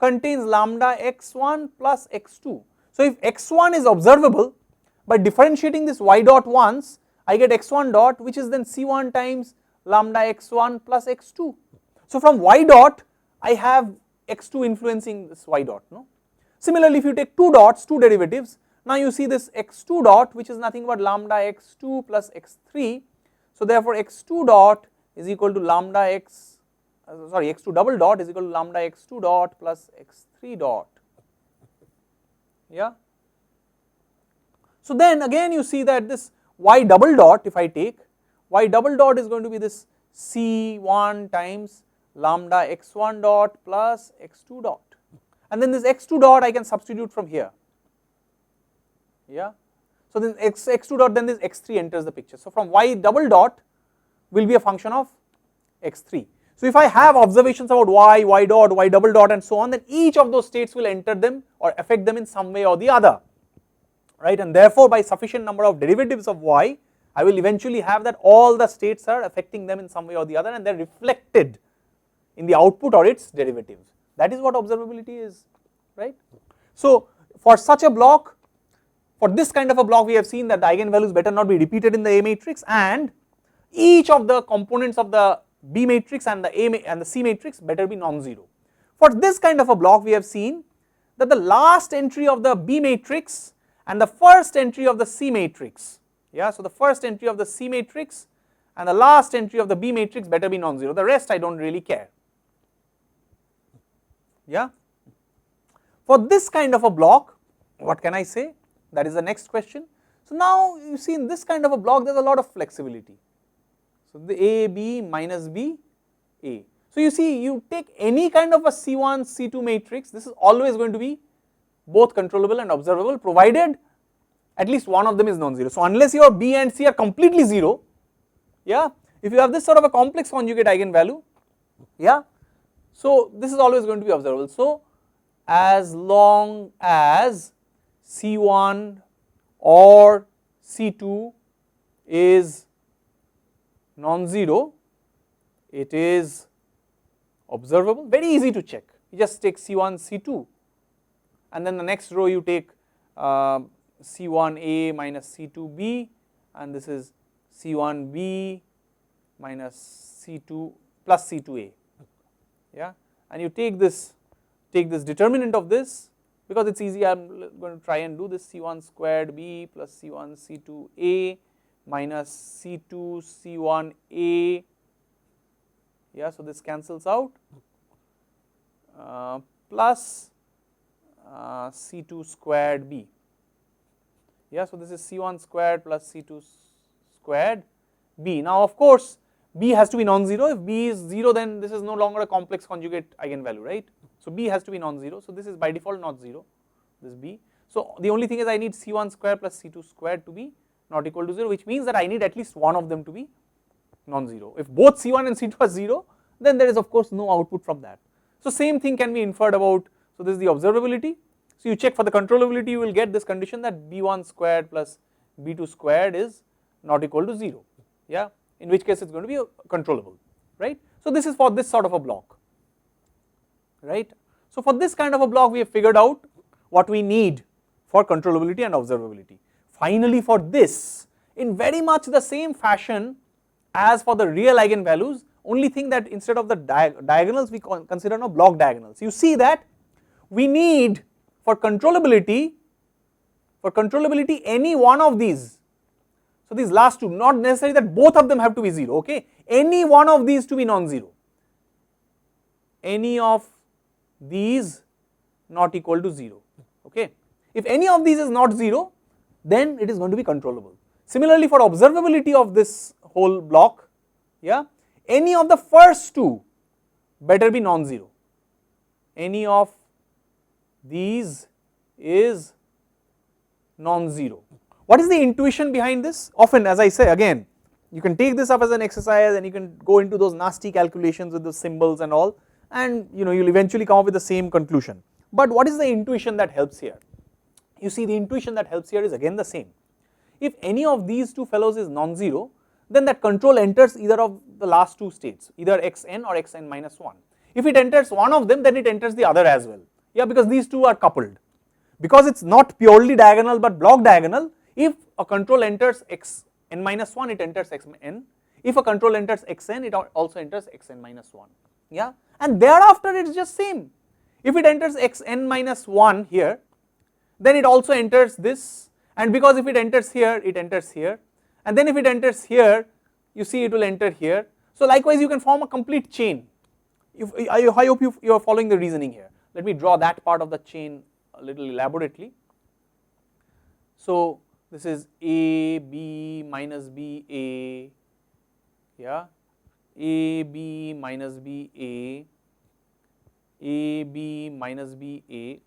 contains lambda x1 plus x2. So if x1 is observable, by differentiating this y dot once, I get x1 dot, which is then C1 times lambda x1 plus x2. So from y dot I have x2 influencing this y dot, no. Similarly if you take two dots, two derivatives, now you see this x2 dot, which is nothing but lambda x2 plus x3, so therefore x2 dot is equal to lambda x2 double dot is equal to lambda x2 dot plus x3 dot, yeah. So then again you see that this y double dot, if I take y double dot is going to be this C1 times lambda x1 dot plus x2 dot, and then this x2 dot I can substitute from here, yeah. So then x2 dot, then this x3 enters the picture. So from y double dot will be a function of x3. So if I have observations about y dot, y double dot and so on, then each of those states will enter them or affect them in some way or the other, right, and therefore by sufficient number of derivatives of y, I will eventually have that all the states are affecting them in some way or the other and they are reflected in the output or its derivatives. That is what observability is, right. So for such a block, for this kind of a block, we have seen that the eigenvalues better not be repeated in the A matrix and each of the components of the B matrix and the C matrix better be non-zero. For this kind of a block we have seen that the last entry of the B matrix and the first entry of the C matrix, yeah, so the first entry of the C matrix and the last entry of the B matrix better be non-zero, the rest I don't really care, yeah. For this kind of a block, what can I say? That is the next question. So now you see in this kind of a block there is a lot of flexibility. So the A, B minus B, A. So you see you take any kind of a C1, C2 matrix, this is always going to be both controllable and observable provided at least one of them is non-zero. So unless your B and C are completely zero, yeah, if you have this sort of a complex conjugate eigenvalue, yeah, so this is always going to be observable. So as long as C1 or C2 is non-zero, it is observable, very easy to check. You just take C1, C2 and then the next row you take C1A minus C2B and this is C1B minus C2 plus C2A, yeah, and you take this determinant of this, because it's easy I am going to try and do this C1 squared B plus C1 C2A minus C2 C1A, yeah, so this cancels out plus C2 squared B, yeah, so this is C1 squared plus C2 squared B. Now of course B has to be non-zero. If B is 0, then this is no longer a complex conjugate eigenvalue, right? So B has to be non-zero, so this is by default not 0, this B. So the only thing is I need C1 square plus C2 squared to be not equal to 0, which means that I need at least one of them to be non-zero. If both C1 and C2 are 0, then there is of course no output from that. So same thing can be inferred about, so this is the observability. So you check for the controllability, you will get this condition that B1 squared plus B2 squared is not equal to 0, yeah, in which case it's going to be controllable, right. So this is for this sort of a block, right. So for this kind of a block we have figured out what we need for controllability and observability. Finally for this, in very much the same fashion as for the real eigenvalues, only thing that instead of the diagonals we consider now block diagonals. You see that we need for controllability any one of these. So these last two, not necessarily that both of them have to be 0, okay, any one of these to be non-zero, any of these not equal to 0, okay. If any of these is not 0, then it is going to be controllable. Similarly for observability of this whole block, yeah, any of the first two better be non-zero, any of these is non-zero. What is the intuition behind this? Often, as I say again, you can take this up as an exercise and you can go into those nasty calculations with the symbols and all, and you'll eventually come up with the same conclusion. But what is the intuition that helps here? You see, the intuition that helps here is again the same. If any of these two fellows is non-zero, then that control enters either of the last two states, either xn or xn minus 1. If it enters one of them, then it enters the other as well, yeah, because these two are coupled. Because it's not purely diagonal but block diagonal, if a control enters xn minus 1, it enters xn. If a control enters xn, it also enters xn minus 1, yeah, and thereafter it is just same. If it enters xn minus 1 here, then it also enters this, and because if it enters here, it enters here, and then if it enters here, you see it will enter here. So likewise you can form a complete chain. I hope you are following the reasoning here. Let me draw that part of the chain a little elaborately. So this is A, B minus B, A, yeah, A, B minus B, A, B minus B, A,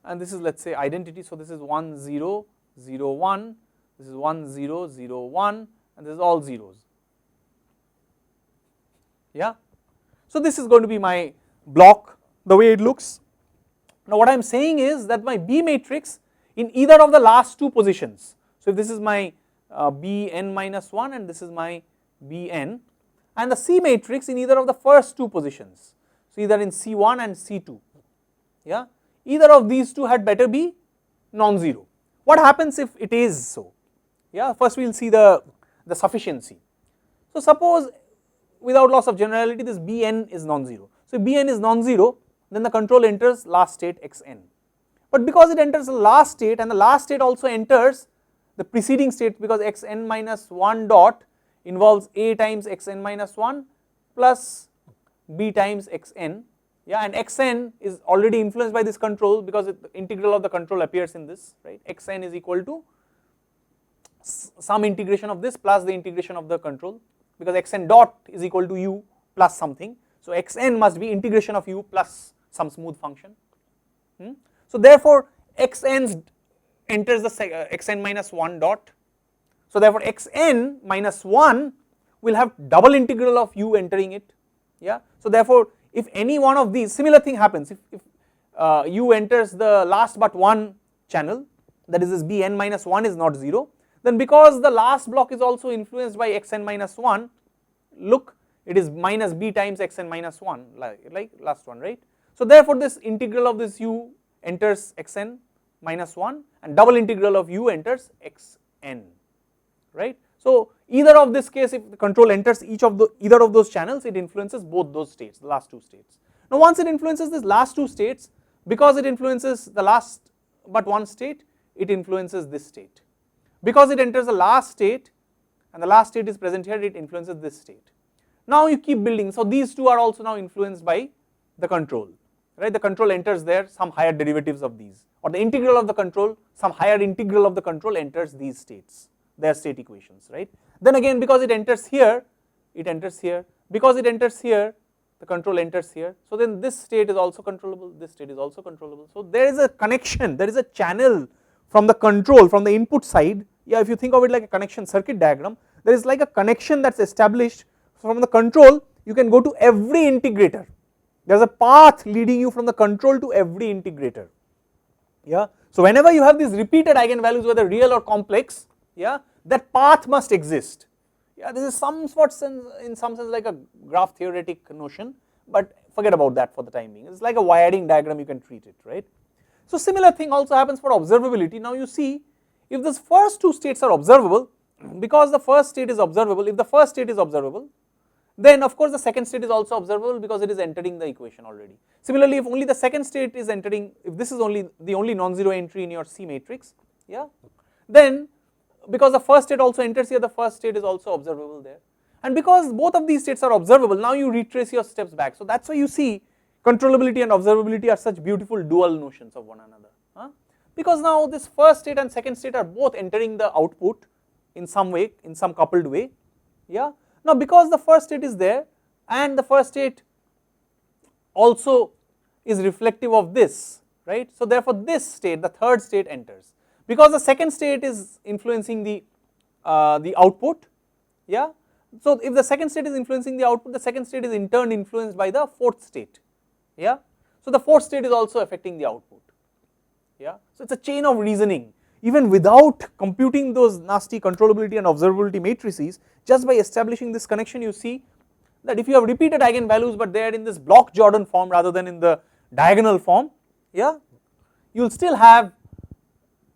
and this is, let's say, identity. So this is 1 0 0 1, this is 1 0 0 1, and this is all zeros, yeah. So this is going to be my block the way it looks. Now what I am saying is that my B matrix in either of the last two positions, so if this is my Bn minus 1 and this is my Bn, and the C matrix in either of the first two positions, so either in C1 and C2, yeah, either of these two had better be non-zero. What happens if it is so? Yeah, first we will see the sufficiency. So suppose without loss of generality this Bn is non-zero. So if Bn is non-zero, then the control enters last state xn. But because it enters the last state and the last state also enters the preceding state, because xn minus 1 dot involves A times xn minus 1 plus B times xn, yeah, and xn is already influenced by this control because the integral of the control appears in this, right. Xn is equal to some integration of this plus the integration of the control, because xn dot is equal to u plus something. So xn must be integration of u plus some smooth function. So therefore xn enters the xn minus 1 dot. So therefore xn minus 1 will have double integral of u entering it, yeah. So therefore if any one of these, similar thing happens if u enters the last but one channel, that is this Bn minus 1 is not 0, then because the last block is also influenced by xn minus 1, look, it is minus B times xn minus 1 like last one, right. So therefore this integral of this u enters xn minus 1 and double integral of u enters xn, right. So either of this case, if the control enters either of those channels, it influences both those states, the last two states. Now once it influences this last two states, because it influences the last but one state, it influences this state. Because it enters the last state and the last state is present here, it influences this state. Now you keep building, so these two are also now influenced by the control, right. The control enters there, some higher derivatives of these, or the integral of the control, some higher integral of the control enters these states, their state equations, right. Then again because it enters here, it enters here, because it enters here, the control enters here, so then this state is also controllable, this state is also controllable. So there is a connection, there is a channel from the control, from the input side, yeah, if you think of it like a connection circuit diagram, there is like a connection that is established from the control, you can go to every integrator, there is a path leading you from the control to every integrator, yeah. So whenever you have these repeated eigenvalues, whether real or complex, yeah, that path must exist. Yeah, this is somewhat in some sense like a graph theoretic notion, but forget about that for the time being. It's like a wiring diagram, you can treat it, right. So similar thing also happens for observability. Now you see, if these first two states are observable, because the first state is observable, if the first state is observable, then of course the second state is also observable because it is entering the equation already. Similarly, if only the second state is entering, if this is only the only non-zero entry in your C matrix, yeah, then because the first state also enters here, the first state is also observable there, and because both of these states are observable, now you retrace your steps back. So that's why you see controllability and observability are such beautiful dual notions of one another, because now this first state and second state are both entering the output in some way, in some coupled way, yeah. Now because the first state is there and the first state also is reflective of this, right, so therefore this state, the third state enters, because the second state is influencing the output, yeah. So if the second state is influencing the output, the second state is in turn influenced by the fourth state, yeah. So the fourth state is also affecting the output, yeah. So it's a chain of reasoning, even without computing those nasty controllability and observability matrices, just by establishing this connection, you see that if you have repeated eigenvalues but they are in this block Jordan form rather than in the diagonal form, yeah, you will still have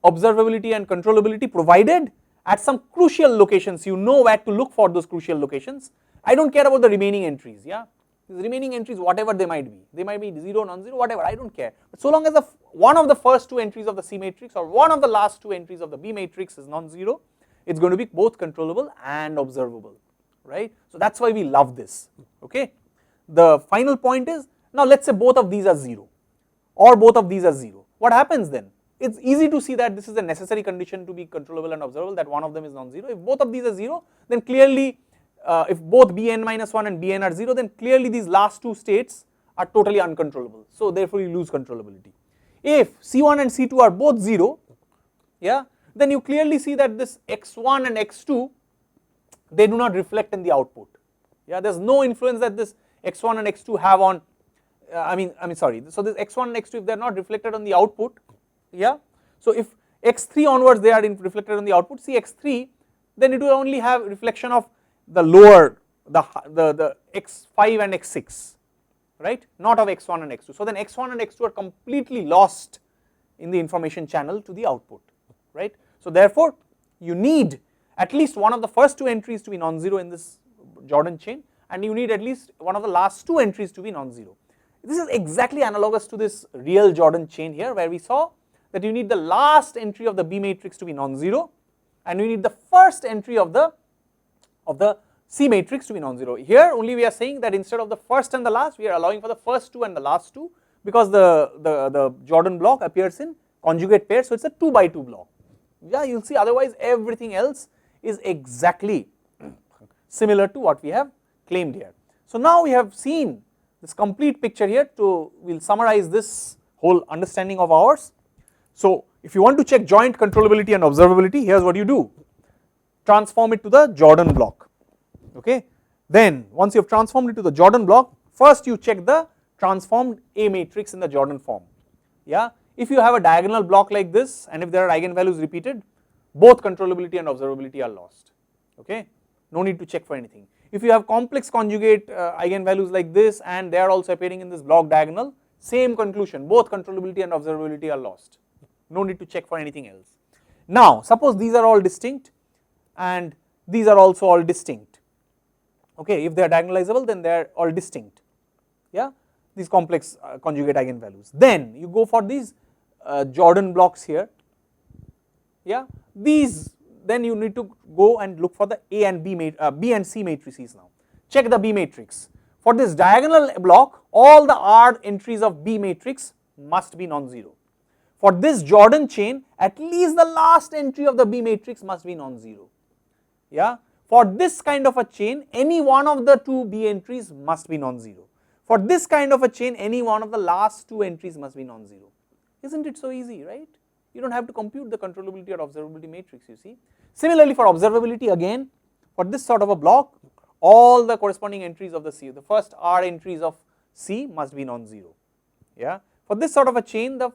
observability and controllability provided at some crucial locations. You know where to look for those crucial locations. I don't care about the remaining entries, yeah. These remaining entries, whatever they might be 0, non-zero, whatever, I don't care. But so long as one of the first two entries of the C matrix or one of the last two entries of the B matrix is non-zero, it's going to be both controllable and observable, right. So that's why we love this, okay. The final point is, now let's say both of these are 0 or both of these are 0. What happens then? It's easy to see that this is a necessary condition to be controllable and observable, that one of them is non-zero. If both of these are 0, then clearly if both bn-1 and bn are 0, then clearly these last two states are totally uncontrollable, so therefore you lose controllability. If C1 and C2 are both 0, yeah, then you clearly see that this x1 and x2, they do not reflect in the output, yeah, there is no influence that this x1 and x2 have on, so this x1 and x2, if they are not reflected on the output, yeah, so if x3 onwards they are reflected on the output, see x3, then it will only have reflection of the lower, the x5 and x6, right, not of x1 and x2. So then x1 and x2 are completely lost in the information channel to the output, right. So therefore you need at least one of the first two entries to be non-zero in this Jordan chain, and you need at least one of the last two entries to be non-zero. This is exactly analogous to this real Jordan chain here, where we saw that you need the last entry of the B matrix to be non-zero, and you need the first entry of the C matrix to be non-zero. Here only we are saying that instead of the first and the last, we are allowing for the first two and the last two, because the Jordan block appears in conjugate pair, so it's a 2 by 2 block. Yeah, you'll see otherwise everything else is exactly similar to what we have claimed here. So now we have seen this complete picture here. We'll summarize this whole understanding of ours. So if you want to check joint controllability and observability, here's what you do: transform it to the Jordan block, okay. Then once you have transformed it to the Jordan block, first you check the transformed A matrix in the Jordan form, yeah. If you have a diagonal block like this and if there are eigenvalues repeated, both controllability and observability are lost, okay, no need to check for anything. If you have complex conjugate eigenvalues like this and they are also appearing in this block diagonal, same conclusion, both controllability and observability are lost, no need to check for anything else. Now suppose these are all distinct and these are also all distinct, okay, if they are diagonalizable then they are all distinct, yeah, these complex conjugate eigenvalues. Then you go for these Jordan blocks here, yeah, these, then you need to go and look for the A and B and C matrices now. Check the B matrix. For this diagonal block, all the R entries of B matrix must be non-zero. For this Jordan chain, at least the last entry of the B matrix must be non-zero, yeah. For this kind of a chain, any one of the two B entries must be non-zero. For this kind of a chain, any one of the last two entries must be non-zero. Isn't it so easy, right? You don't have to compute the controllability or observability matrix, you see. Similarly, for observability again, for this sort of a block, all the corresponding entries of the C, the first R entries of C must be non-zero. Yeah. For this sort of a chain, the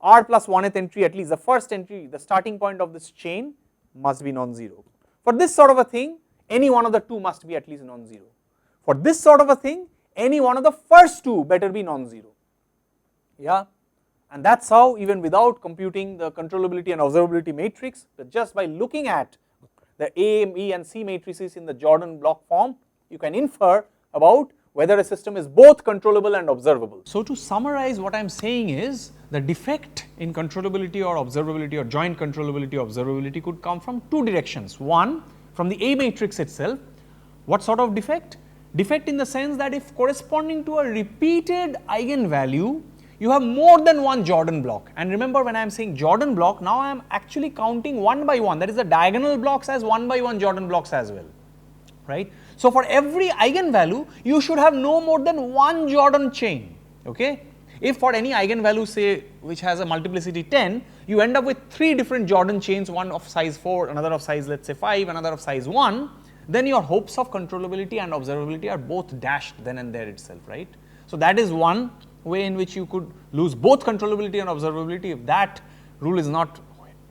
R plus 1th entry, at least the first entry, the starting point of this chain must be non-zero. For this sort of a thing, any one of the two must be at least non-zero. For this sort of a thing, any one of the first two better be non-zero. Yeah. And that's how, even without computing the controllability and observability matrix, but just by looking at the A, B and C matrices in the Jordan block form, you can infer about whether a system is both controllable and observable. So to summarize, what I am saying is the defect in controllability or observability or joint controllability or observability could come from two directions. One, from the A matrix itself. What sort of defect? Defect in the sense that if corresponding to a repeated eigenvalue, you have more than one Jordan block. And remember, when I am saying Jordan block, now I am actually counting one by one, that is the diagonal blocks as one by one Jordan blocks as well, right. So for every eigenvalue, you should have no more than one Jordan chain, okay. If for any eigenvalue, say, which has a multiplicity 10, you end up with 3 different Jordan chains, one of size 4, another of size, let's say 5, another of size 1, then your hopes of controllability and observability are both dashed then and there itself, right. So that is one way in which you could lose both controllability and observability if that rule is not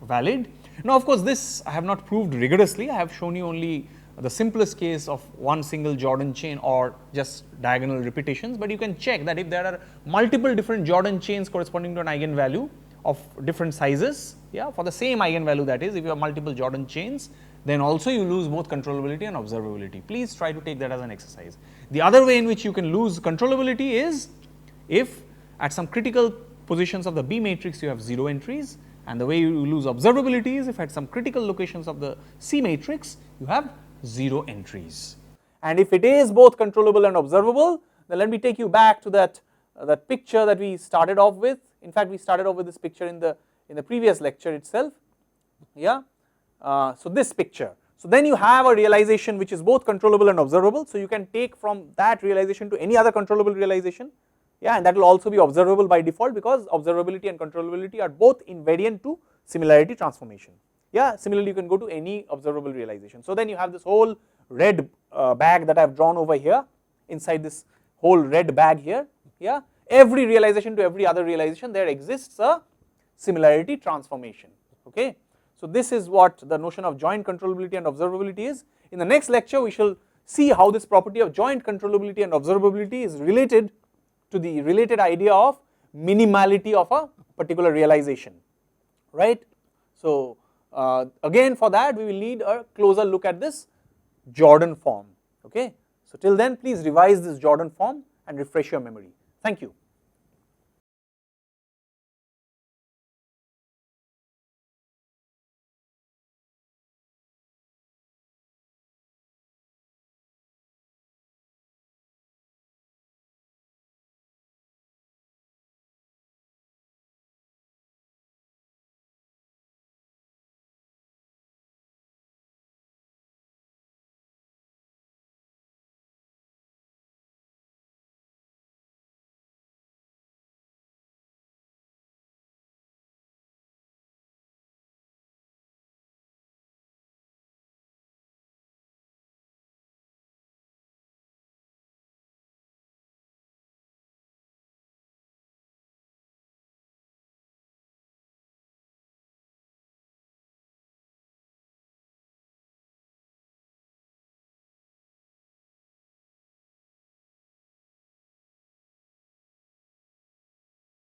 valid. Now, of course, this I have not proved rigorously. I have shown you only the simplest case of one single Jordan chain or just diagonal repetitions, but you can check that if there are multiple different Jordan chains corresponding to an eigenvalue of different sizes, yeah, for the same eigenvalue, that is, if you have multiple Jordan chains, then also you lose both controllability and observability. Please try to take that as an exercise. The other way in which you can lose controllability is if at some critical positions of the B matrix you have 0 entries, and the way you lose observability is if at some critical locations of the C matrix you have 0 entries. And if it is both controllable and observable, then let me take you back to that picture that we started off with. In fact, we started off with this picture in the previous lecture itself. Yeah. So this picture. So then you have a realization which is both controllable and observable. So you can take from that realization to any other controllable realization. Yeah, and that will also be observable by default, because observability and controllability are both invariant to similarity transformation. Yeah, similarly you can go to any observable realization. So then you have this whole red bag that I have drawn over here, inside this whole red bag here. Yeah, every realization to every other realization, there exists a similarity transformation. Okay, so this is what the notion of joint controllability and observability is. In the next lecture, we shall see how this property of joint controllability and observability is related to the related idea of minimality of a particular realization, right. So again, for that we will need a closer look at this Jordan form. Okay, so till then, please revise this Jordan form and refresh your memory. Thank you.